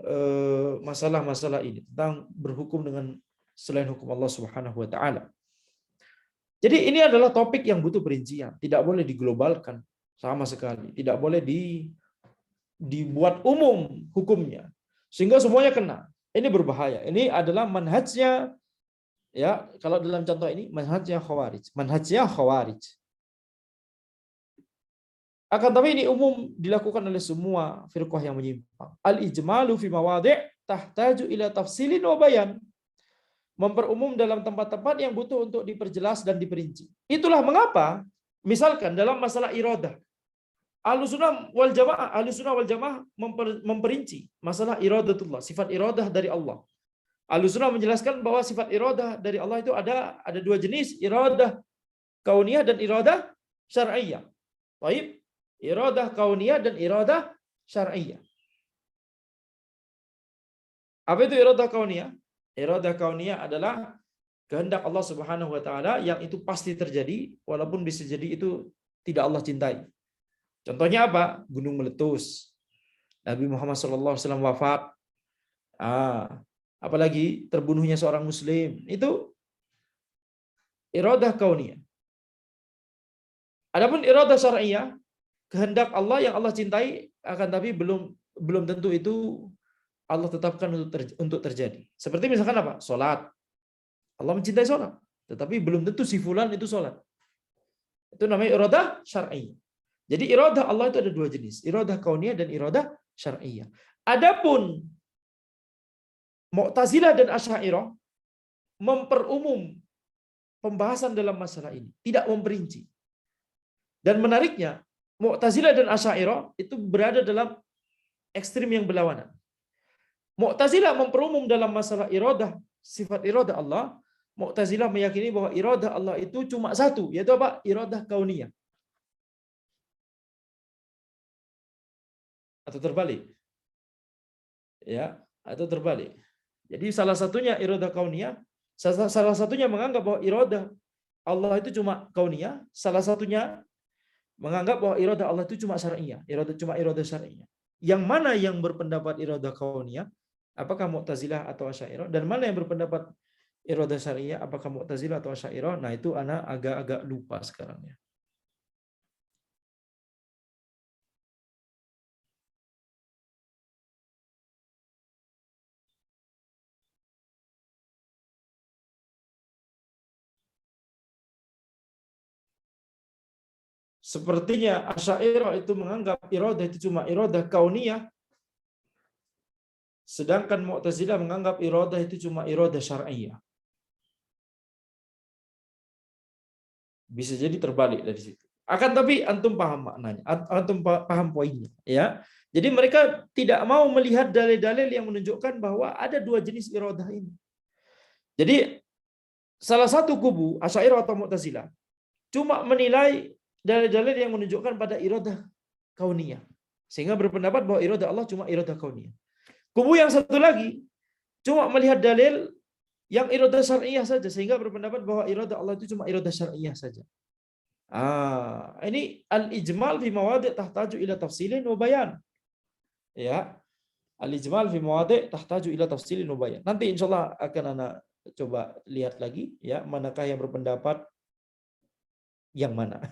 Speaker 1: masalah-masalah ini, tentang berhukum dengan selain hukum Allah Subhanahu wa taala. Jadi ini adalah topik yang butuh perincian, tidak boleh diglobalkan sama sekali, tidak boleh dibuat umum hukumnya sehingga semuanya kena. Ini berbahaya. Ini adalah manhajnya, ya, kalau dalam contoh ini manhajnya Khawarij. Akan tapi ini umum dilakukan oleh semua firqah yang menyimpang. Al-ijmalu fi mawadhi' tahtaju ila tafsilin wa bayan. Memperumum dalam tempat-tempat yang butuh untuk diperjelas dan diperinci. Itulah mengapa misalkan dalam masalah iradah, Ahlussunnah wal Jamaah memperinci masalah iradatullah, sifat iradah dari Allah. Ahlussunnah menjelaskan bahwa sifat iradah dari Allah itu ada dua jenis, iradah kauniyah dan iradah syar'iyyah. Baik, iradah kauniyah dan iradah syar'iyyah. Apa itu iradah kauniyah? Iradah kauniyah adalah kehendak Allah Subhanahu wa taala yang itu pasti terjadi walaupun bisa jadi itu tidak Allah cintai. Contohnya apa? Gunung meletus. Nabi Muhammad SAW wafat. Apalagi terbunuhnya seorang muslim. Itu iradah kauniyah. Adapun iradah syar'iyyah, kehendak Allah yang Allah cintai, akan tapi belum tentu itu Allah tetapkan untuk terjadi. Seperti misalkan apa? Salat. Allah mencintai salat, tetapi belum tentu si fulan itu salat. Itu namanya iradah syar'iyyah. Jadi iradah Allah itu ada dua jenis, iradah kauniyah dan iradah syar'iyyah. Adapun Mu'tazilah dan Asy'ariyah memperumum pembahasan dalam masalah ini, tidak memperinci. Dan menariknya, Mu'tazilah dan Asy'ariyah itu berada dalam ekstrim yang berlawanan. Mu'tazilah memperumum dalam masalah iradah, sifat iradah Allah. Mu'tazilah meyakini bahwa iradah Allah itu cuma satu, yaitu apa? Iradah kauniyah. Atau terbalik. Ya, atau terbalik. Jadi salah satunya iradah kauniyah, salah satunya menganggap bahwa iradah Allah itu cuma kauniyah, salah satunya menganggap bahwa iradah Allah itu cuma syar'iyyah, iradah syar'iyyah. Yang mana yang berpendapat iradah kauniyah? Apakah Mu'tazilah atau Asy'ariyah? Dan mana yang berpendapat iradah syar'iyyah? Apakah Mu'tazilah atau Asy'ariyah? Nah, itu anak agak-agak lupa sekarang ya. Sepertinya Asy'ariyah itu menganggap iradah itu cuma iradah kauniyah, sedangkan Mu'tazilah menganggap iradah itu cuma iradah syar'iyyah. Bisa jadi terbalik dari situ. Akan tapi antum paham maknanya, antum paham poinnya, ya. Jadi mereka tidak mau melihat dalil-dalil yang menunjukkan bahwa ada dua jenis iradah ini. Jadi salah satu kubu Asy'ariyah atau Mu'tazilah cuma menilai dalil-dalil yang menunjukkan pada iradah kauniyah, sehingga berpendapat bahwa iradah Allah cuma iradah kauniyah. Kubu yang satu lagi cuma melihat dalil yang iradah syar'iyyah saja, sehingga berpendapat bahwa iradah Allah itu cuma iradah syar'iyyah saja. Ini al-ijmal fi mawadhi' tahtaju ila tafsilin wa bayan. Ya. Al-ijmal fi mawadhi' tahtaju ila tafsilin wa bayan. Nanti insyaallah akan anak coba lihat lagi ya, manakah yang berpendapat yang mana.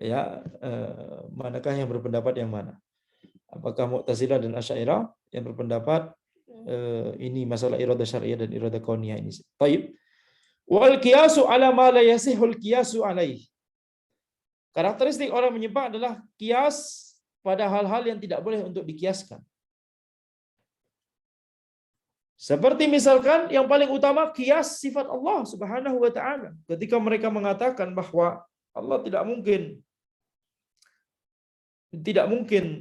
Speaker 1: Ya, manakah yang berpendapat yang mana? Apakah Mu'tazilah dan Asy'ariyah yang berpendapat ini masalah iradah syar'iyyah dan iradah kauniyah ini. Baik. Wal qiyasu ala ma la yasihul qiyasu alaih. Karakteristik orang menyimpang adalah kias pada hal-hal yang tidak boleh untuk dikiaskan. Seperti misalkan yang paling utama kias sifat Allah Subhanahu wa taala. Ketika mereka mengatakan bahwa Allah tidak mungkin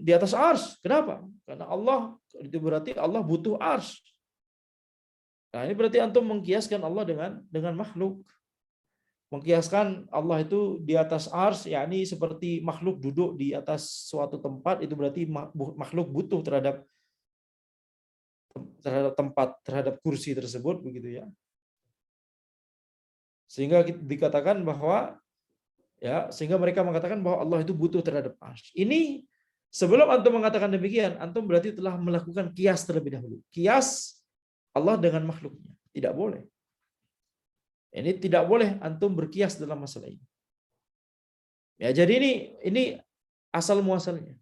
Speaker 1: di atas arsy. Kenapa? Karena Allah itu berarti Allah butuh arsy. Nah, ini berarti antum mengkiaskan Allah dengan makhluk. Mengkiaskan Allah itu di atas arsy, yakni seperti makhluk duduk di atas suatu tempat, itu berarti makhluk butuh terhadap tempat, terhadap kursi tersebut, begitu ya. Sehingga dikatakan bahwa ya, sehingga mereka mengatakan bahwa Allah itu butuh terhadap arsy. Ini sebelum antum mengatakan demikian, antum berarti telah melakukan kias terlebih dahulu. Kias Allah dengan makhluknya. Tidak boleh. Ini tidak boleh antum berkias dalam masalah ini. Ya, jadi ini asal muasalnya.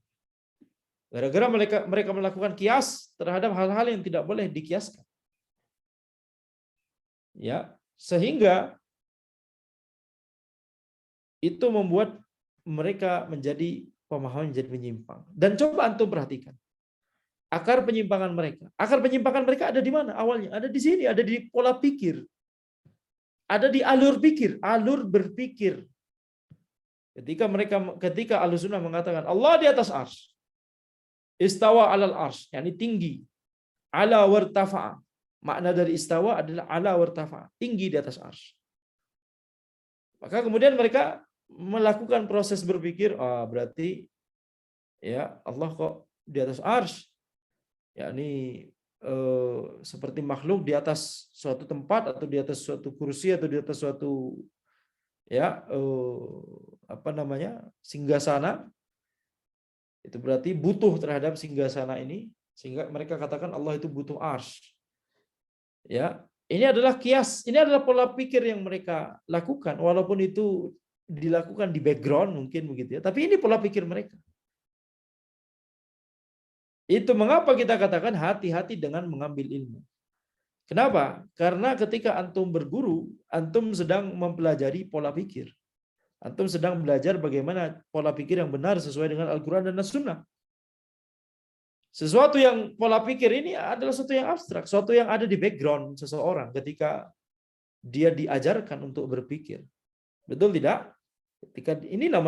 Speaker 1: Gara-gara mereka melakukan kias terhadap hal-hal yang tidak boleh dikiaskan. Ya, sehingga itu membuat mereka menjadi pemahaman menjadi menyimpang. Dan coba antum perhatikan akar penyimpangan mereka. Akar penyimpangan mereka ada di mana awalnya? Ada di sini, ada di pola pikir. Ada di alur pikir, alur berpikir. Ketika Ahlussunnah mengatakan Allah di atas arsy, istawa alal arsy, yakni tinggi, ala wartafa'a. Makna dari istawa adalah ala wartafa'a, tinggi di atas arsy. Maka kemudian mereka melakukan proses berpikir, berarti ya Allah kok di atas arsy, yakni seperti makhluk di atas suatu tempat atau di atas suatu kursi atau di atas suatu ya singgasana. Itu berarti butuh terhadap singgasana ini, sehingga mereka katakan Allah itu butuh arsy. Ya, ini adalah kias, ini adalah pola pikir yang mereka lakukan, walaupun itu dilakukan di background mungkin begitu ya, tapi ini pola pikir mereka. Itu mengapa kita katakan hati-hati dengan mengambil ilmu. Kenapa? Karena ketika antum berguru, antum sedang mempelajari pola pikir. Antum sedang belajar bagaimana pola pikir yang benar sesuai dengan Al-Quran dan As-Sunnah. Sesuatu yang pola pikir ini adalah sesuatu yang abstrak, sesuatu yang ada di background seseorang ketika dia diajarkan untuk berpikir. Betul tidak? Ketika inilah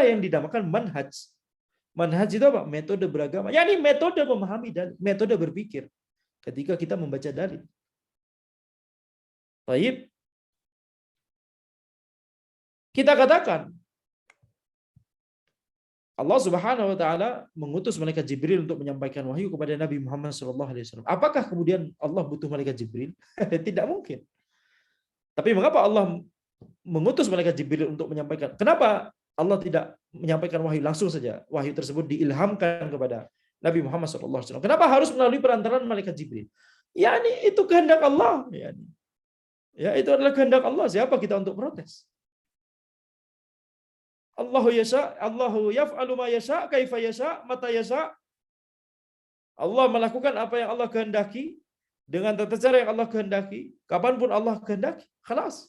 Speaker 1: yang dinamakan manhaj. Manhaj itu apa? Metode beragama. Yani metode memahami dan metode berpikir ketika kita membaca dalil. Baik. Kita katakan Allah Subhanahu wa taala mengutus malaikat Jibril untuk menyampaikan wahyu kepada Nabi Muhammad SAW. Apakah kemudian Allah butuh malaikat Jibril? Tidak mungkin. Tapi mengapa Allah mengutus malaikat Jibril untuk menyampaikan? Kenapa Allah tidak menyampaikan wahyu langsung saja? Wahyu tersebut diilhamkan kepada Nabi Muhammad SAW. Kenapa harus melalui perantaraan malaikat Jibril? Ya, itu kehendak Allah. Ya, itu adalah kehendak Allah. Siapa kita untuk protes? Allahu yaf'alu ma yasha, kaifa yasha, mata yasha. Allah melakukan apa yang Allah kehendaki dengan tata cara yang Allah kehendaki, kapanpun Allah kehendaki. Khalas.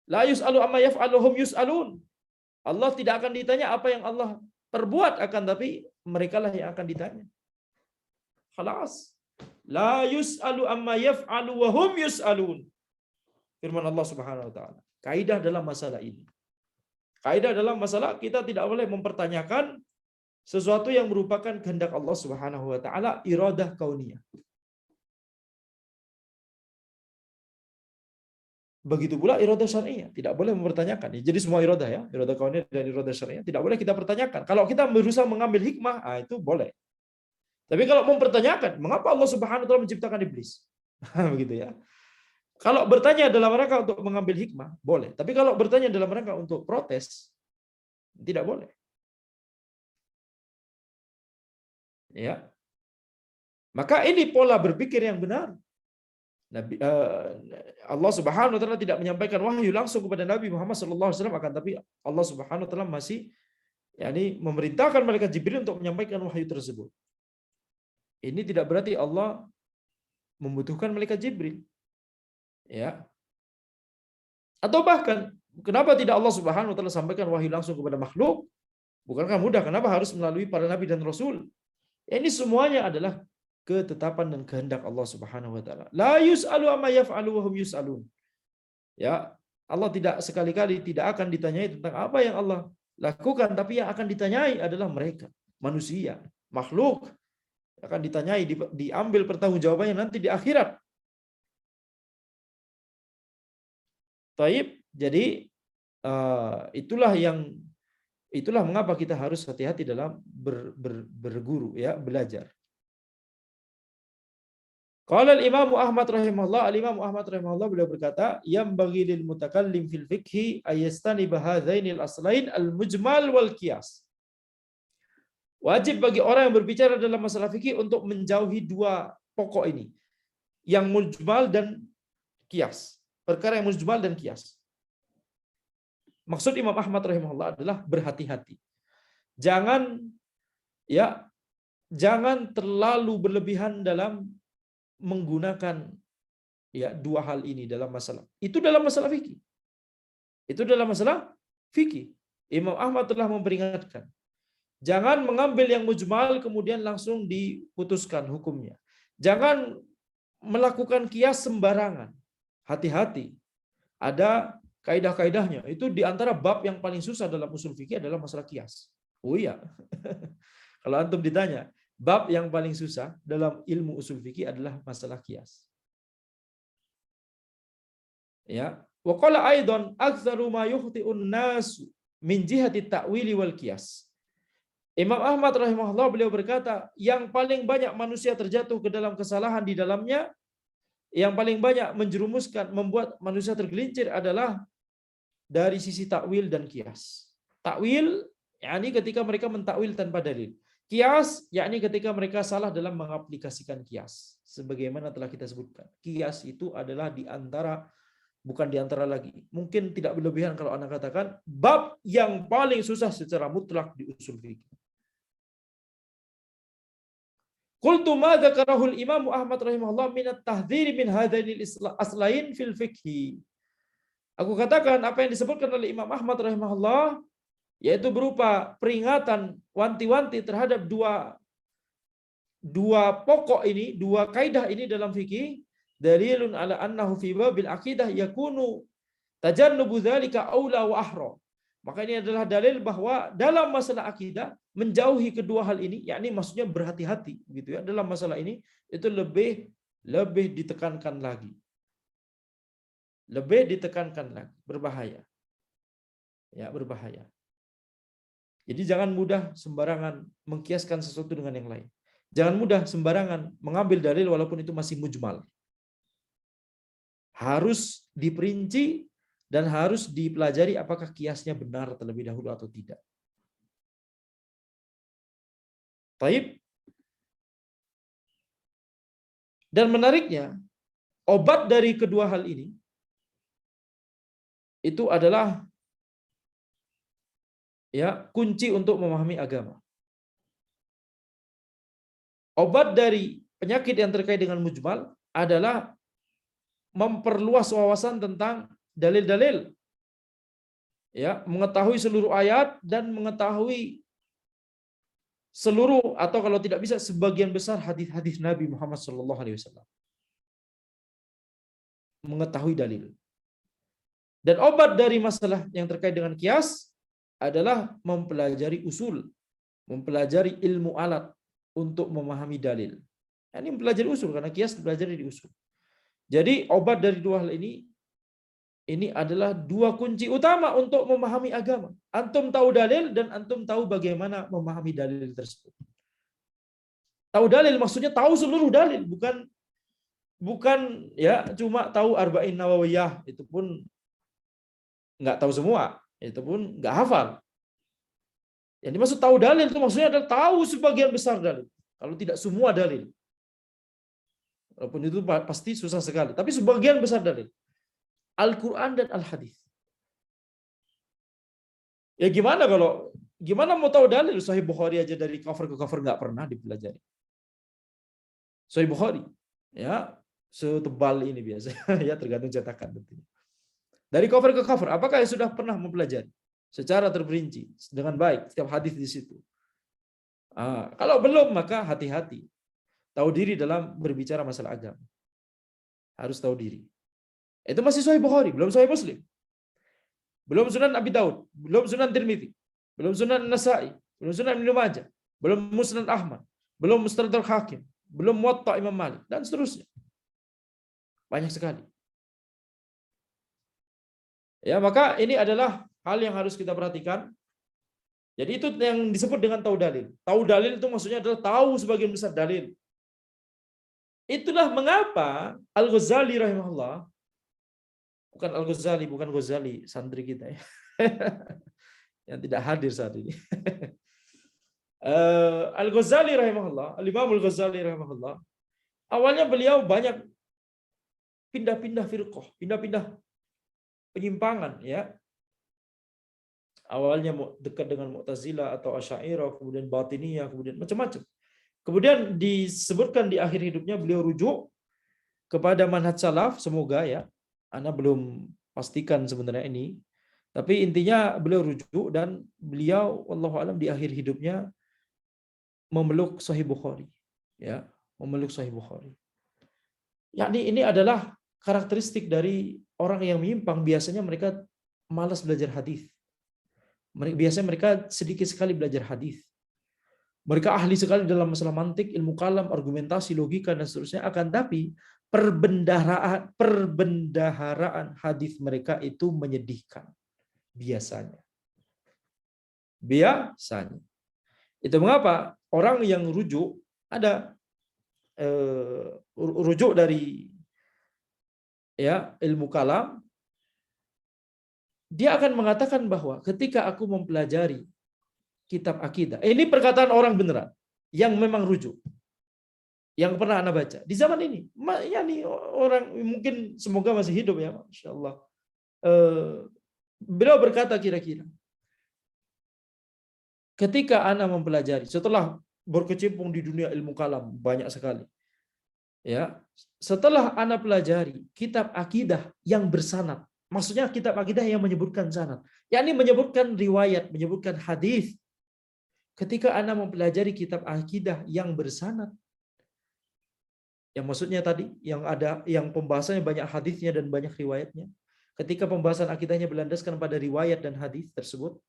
Speaker 1: La yus'alu amma yaf'alu hum yus'alun. Allah tidak akan ditanya apa yang Allah perbuat, akan tapi merekalah yang akan ditanya. Khalas. La yus'alu amma yaf'alu wa hum yus'alun. Firman Allah Subhanahu wa taala. Kaidah dalam masalah ini. Kaidah dalam masalah kita tidak boleh mempertanyakan sesuatu yang merupakan kehendak Allah Subhanahu wa taala, iradah kauniyah. Begitu pula iradah syar'iyah, tidak boleh mempertanyakan. Jadi semua iradah ya, iradah kauniyah dan iradah syar'iyah tidak boleh kita pertanyakan. Kalau kita berusaha mengambil hikmah, itu boleh. Tapi kalau mempertanyakan, mengapa Allah Subhanahu wa taala menciptakan iblis? Begitu ya. Kalau bertanya dalam rangka untuk mengambil hikmah, boleh. Tapi kalau bertanya dalam rangka untuk protes, tidak boleh. Ya. Maka ini pola berpikir yang benar. Allah Subhanahu wa taala tidak menyampaikan wahyu langsung kepada Nabi Muhammad SAW, akan tapi Allah Subhanahu wa taala masih memerintahkan malaikat Jibril untuk menyampaikan wahyu tersebut. Ini tidak berarti Allah membutuhkan malaikat Jibril. Ya. Atau bahkan kenapa tidak Allah Subhanahu wa taala sampaikan wahyu langsung kepada makhluk? Bukankah mudah? Kenapa harus melalui para nabi dan rasul? Ini semuanya adalah ketetapan dan kehendak Allah Subhanahu wa taala. La yus'alu amma yaf'alu wa hum yus'alun. Ya, Allah tidak sekali-kali tidak akan ditanyai tentang apa yang Allah lakukan, tapi yang akan ditanyai adalah mereka, manusia, makhluk akan ditanyai, diambil pertanggungjawabannya nanti di akhirat. Taib, jadi itulah mengapa kita harus hati-hati dalam berguru ya, belajar. Qala al-Imam Ahmad rahimahullah, al-Imam Ahmad rahimahullah beliau berkata, yang bagi lil mutakallim fil fiqhi ayastani bahadzainil aslain al-mujmal wal qiyas. Wajib bagi orang yang berbicara dalam masalah fikih untuk menjauhi dua pokok ini, yang mujmal dan qiyas. Perkara yang mujmal dan qiyas. Maksud Imam Ahmad rahimahullah adalah berhati-hati. Jangan terlalu berlebihan dalam menggunakan dua hal ini dalam masalah. Itu dalam masalah fikih. Itu dalam masalah fikih. Imam Ahmad telah memperingatkan. Jangan mengambil yang mujmal kemudian langsung diputuskan hukumnya. Jangan melakukan kias sembarangan. Hati-hati. Ada kaidah-kaidahnya. Itu di antara bab yang paling susah dalam usul fikih adalah masalah kias. Oh iya. Kalau antum ditanya, bab yang paling susah dalam ilmu usul fikih adalah masalah kias. Ya, wa qala aidan aktsaru ma yukhti'un nas min jihati ta'wili wal qiyas. Imam Ahmad rahimahullah beliau berkata, yang paling banyak manusia terjatuh ke dalam kesalahan di dalamnya, yang paling banyak menjerumuskan, membuat manusia tergelincir adalah dari sisi takwil dan kias. Takwil yakni ketika mereka mentakwil tanpa dalil. Kias yakni ketika mereka salah dalam mengaplikasikan kias. Sebagaimana telah kita sebutkan. Kias itu adalah bukan di antara lagi. Mungkin tidak berlebihan kalau Anda katakan bab yang paling susah secara mutlak di usul fikih. Qultu ma dzakarahu al-Imam Ahmad rahimahullah min at-tahdhir min hadainil aslain fil fikhi. Aku katakan apa yang disebutkan oleh Imam Ahmad rahimahullah yaitu berupa peringatan, wanti-wanti terhadap dua pokok ini, dua kaidah ini dalam fikih, dalilun ala annahu fi babil aqidah yakunu tajannubu dzalika aula wa ahra. Maka ini adalah dalil bahwa dalam masalah akidah menjauhi kedua hal ini, yakni maksudnya berhati-hati gitu ya. Dalam masalah ini itu lebih ditekankan lagi. Lebih ditekankan lagi, berbahaya. Ya, berbahaya. Jadi jangan mudah sembarangan mengkiaskan sesuatu dengan yang lain. Jangan mudah sembarangan mengambil dalil walaupun itu masih mujmal. Harus diperinci dan harus dipelajari apakah kiasnya benar terlebih dahulu atau tidak. Taib. Dan menariknya, obat dari kedua hal ini itu adalah kunci untuk memahami agama. Obat dari penyakit yang terkait dengan mujmal adalah memperluas wawasan tentang dalil-dalil. Ya, mengetahui seluruh ayat dan mengetahui seluruh atau kalau tidak bisa sebagian besar hadis-hadis Nabi Muhammad SAW. Mengetahui dalil. Dan obat dari masalah yang terkait dengan kias adalah mempelajari usul, mempelajari ilmu alat untuk memahami dalil. Ini mempelajari usul karena kias dipelajari di usul. Jadi obat dari dua hal ini adalah dua kunci utama untuk memahami agama. Antum tahu dalil dan antum tahu bagaimana memahami dalil tersebut. Tahu dalil maksudnya tahu seluruh dalil, bukan ya cuma tahu Arba'in Nawawiyah, itu pun nggak tahu semua, itu pun nggak hafal. Yang dimaksud tahu dalil itu maksudnya adalah tahu sebagian besar dalil, kalau tidak semua dalil. Walaupun itu pasti susah sekali, tapi sebagian besar dalil. Al-Quran dan Al-Hadis. Ya gimana mau tahu dalil? Sahih Bukhari aja dari cover ke cover nggak pernah dipelajari. Sahih Bukhari, ya setebal ini biasanya, ya tergantung cetakan tentunya. Dari cover ke cover, apakah yang sudah pernah mempelajari secara terperinci dengan baik setiap hadis di situ? Kalau belum maka hati-hati. Tahu diri dalam berbicara masalah agama. Harus tahu diri. Itu masih Sahih Bukhari, belum Sahih Muslim. Belum Sunan Abi Daud, belum Sunan Tirmidzi, belum Sunan Nasa'i, belum Sunan Ibnu Majah, belum Musnad Ahmad, belum Mustadrak Hakim, belum Muwatta Imam Malik dan seterusnya. Banyak sekali. Ya, maka ini adalah hal yang harus kita perhatikan. Jadi itu yang disebut dengan tahu dalil. Tahu dalil itu maksudnya adalah tahu sebagian besar dalil. Itulah mengapa Al-Ghazali rahimahullah, bukan Al-Ghazali, bukan Ghazali, santri kita ya. Yang tidak hadir saat ini. Al-Ghazali rahimahullah, Al-Imam Al-Ghazali rahimahullah, awalnya beliau banyak pindah-pindah firqah, pindah-pindah penyimpangan ya. Awalnya dekat dengan Mu'tazilah atau Asy'ariyah, kemudian Batiniyah, kemudian macam-macam. Kemudian disebutkan di akhir hidupnya beliau rujuk kepada manhaj salaf, semoga ya. Ana belum pastikan sebenarnya ini. Tapi intinya beliau rujuk dan beliau wallahu alam di akhir hidupnya memeluk Sahih Bukhari. Ya, memeluk Sahih Bukhari. Yakni ini adalah karakteristik dari orang yang menyimpang, biasanya mereka malas belajar hadis. Biasanya mereka sedikit sekali belajar hadis. Mereka ahli sekali dalam masalah mantik, ilmu kalam, argumentasi, logika dan seterusnya. Akan tapi perbendaharaan hadis mereka itu menyedihkan. Biasanya. Itu mengapa orang yang rujuk ada rujuk dari ya ilmu kalam, dia akan mengatakan bahwa ketika aku mempelajari kitab akidah, ini perkataan orang beneran yang memang rujuk, yang pernah Anda baca di zaman ini. Yani orang mungkin semoga masih hidup ya, Masya Allah. Beliau berkata kira-kira, ketika Anda mempelajari, setelah berkecimpung di dunia ilmu kalam banyak sekali, ya, setelah Anda pelajari kitab akidah yang bersanad, maksudnya kitab akidah yang menyebutkan sanad, yakni menyebutkan riwayat, menyebutkan hadis. Ketika Anda mempelajari kitab akidah yang bersanad, yang maksudnya tadi yang ada yang pembahasannya banyak hadisnya dan banyak riwayatnya. Ketika pembahasan akidahnya berlandaskan pada riwayat dan hadis tersebut,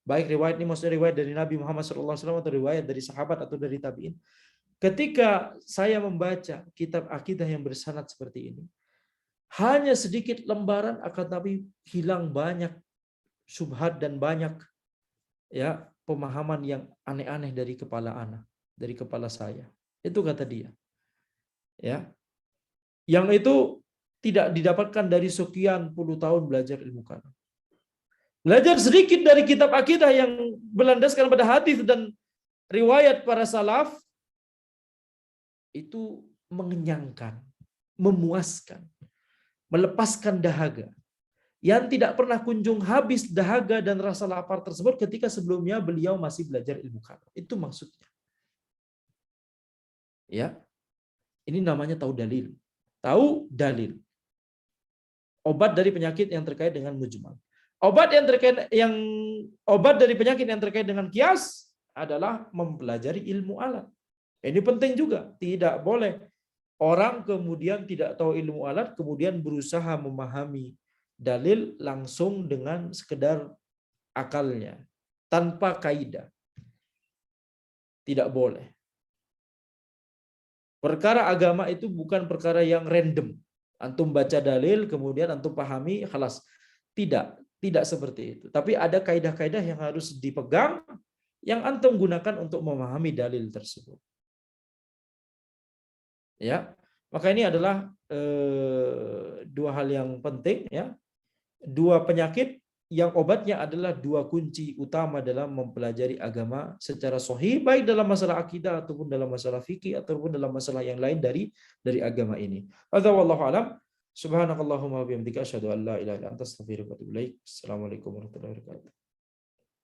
Speaker 1: baik riwayat ini maksudnya riwayat dari Nabi Muhammad SAW atau riwayat dari sahabat atau dari tabi'in. Ketika saya membaca kitab akidah yang bersanad seperti ini, hanya sedikit lembaran akan tapi hilang banyak syubhat dan banyak ya pemahaman yang aneh-aneh dari kepala anak, dari kepala saya. Itu kata dia. Ya. Yang itu tidak didapatkan dari sekian puluh tahun belajar ilmu kalam. Belajar sedikit dari kitab akidah yang berlandaskan pada hadis dan riwayat para salaf, itu mengenyangkan, memuaskan, melepaskan dahaga. Yang tidak pernah kunjung habis dahaga dan rasa lapar tersebut ketika sebelumnya beliau masih belajar ilmu kalam. Itu maksudnya. Ya. Ini namanya tahu dalil. Tahu dalil. Obat dari penyakit yang terkait dengan mujmal. Obat dari penyakit yang terkait dengan kias adalah mempelajari ilmu alat. Ini penting juga. Tidak boleh orang kemudian tidak tahu ilmu alat kemudian berusaha memahami dalil langsung dengan sekedar akalnya tanpa kaidah. Tidak boleh. Perkara agama itu bukan perkara yang random. Antum baca dalil, kemudian antum pahami, khalas. Tidak seperti itu. Tapi ada kaidah-kaidah yang harus dipegang, yang antum gunakan untuk memahami dalil tersebut. Ya, maka ini adalah dua hal yang penting, ya. Dua penyakit yang obatnya adalah dua kunci utama dalam mempelajari agama secara sahih, baik dalam masalah akidah ataupun dalam masalah fikih ataupun dalam masalah yang lain dari agama ini. Hadza wallahu alam. Subhanakallahumma wa bihamdika asyhadu an la ilaha illa anta astaghfiruka wa atubu ilaik. Assalamualaikum warahmatullahi wabarakatuh.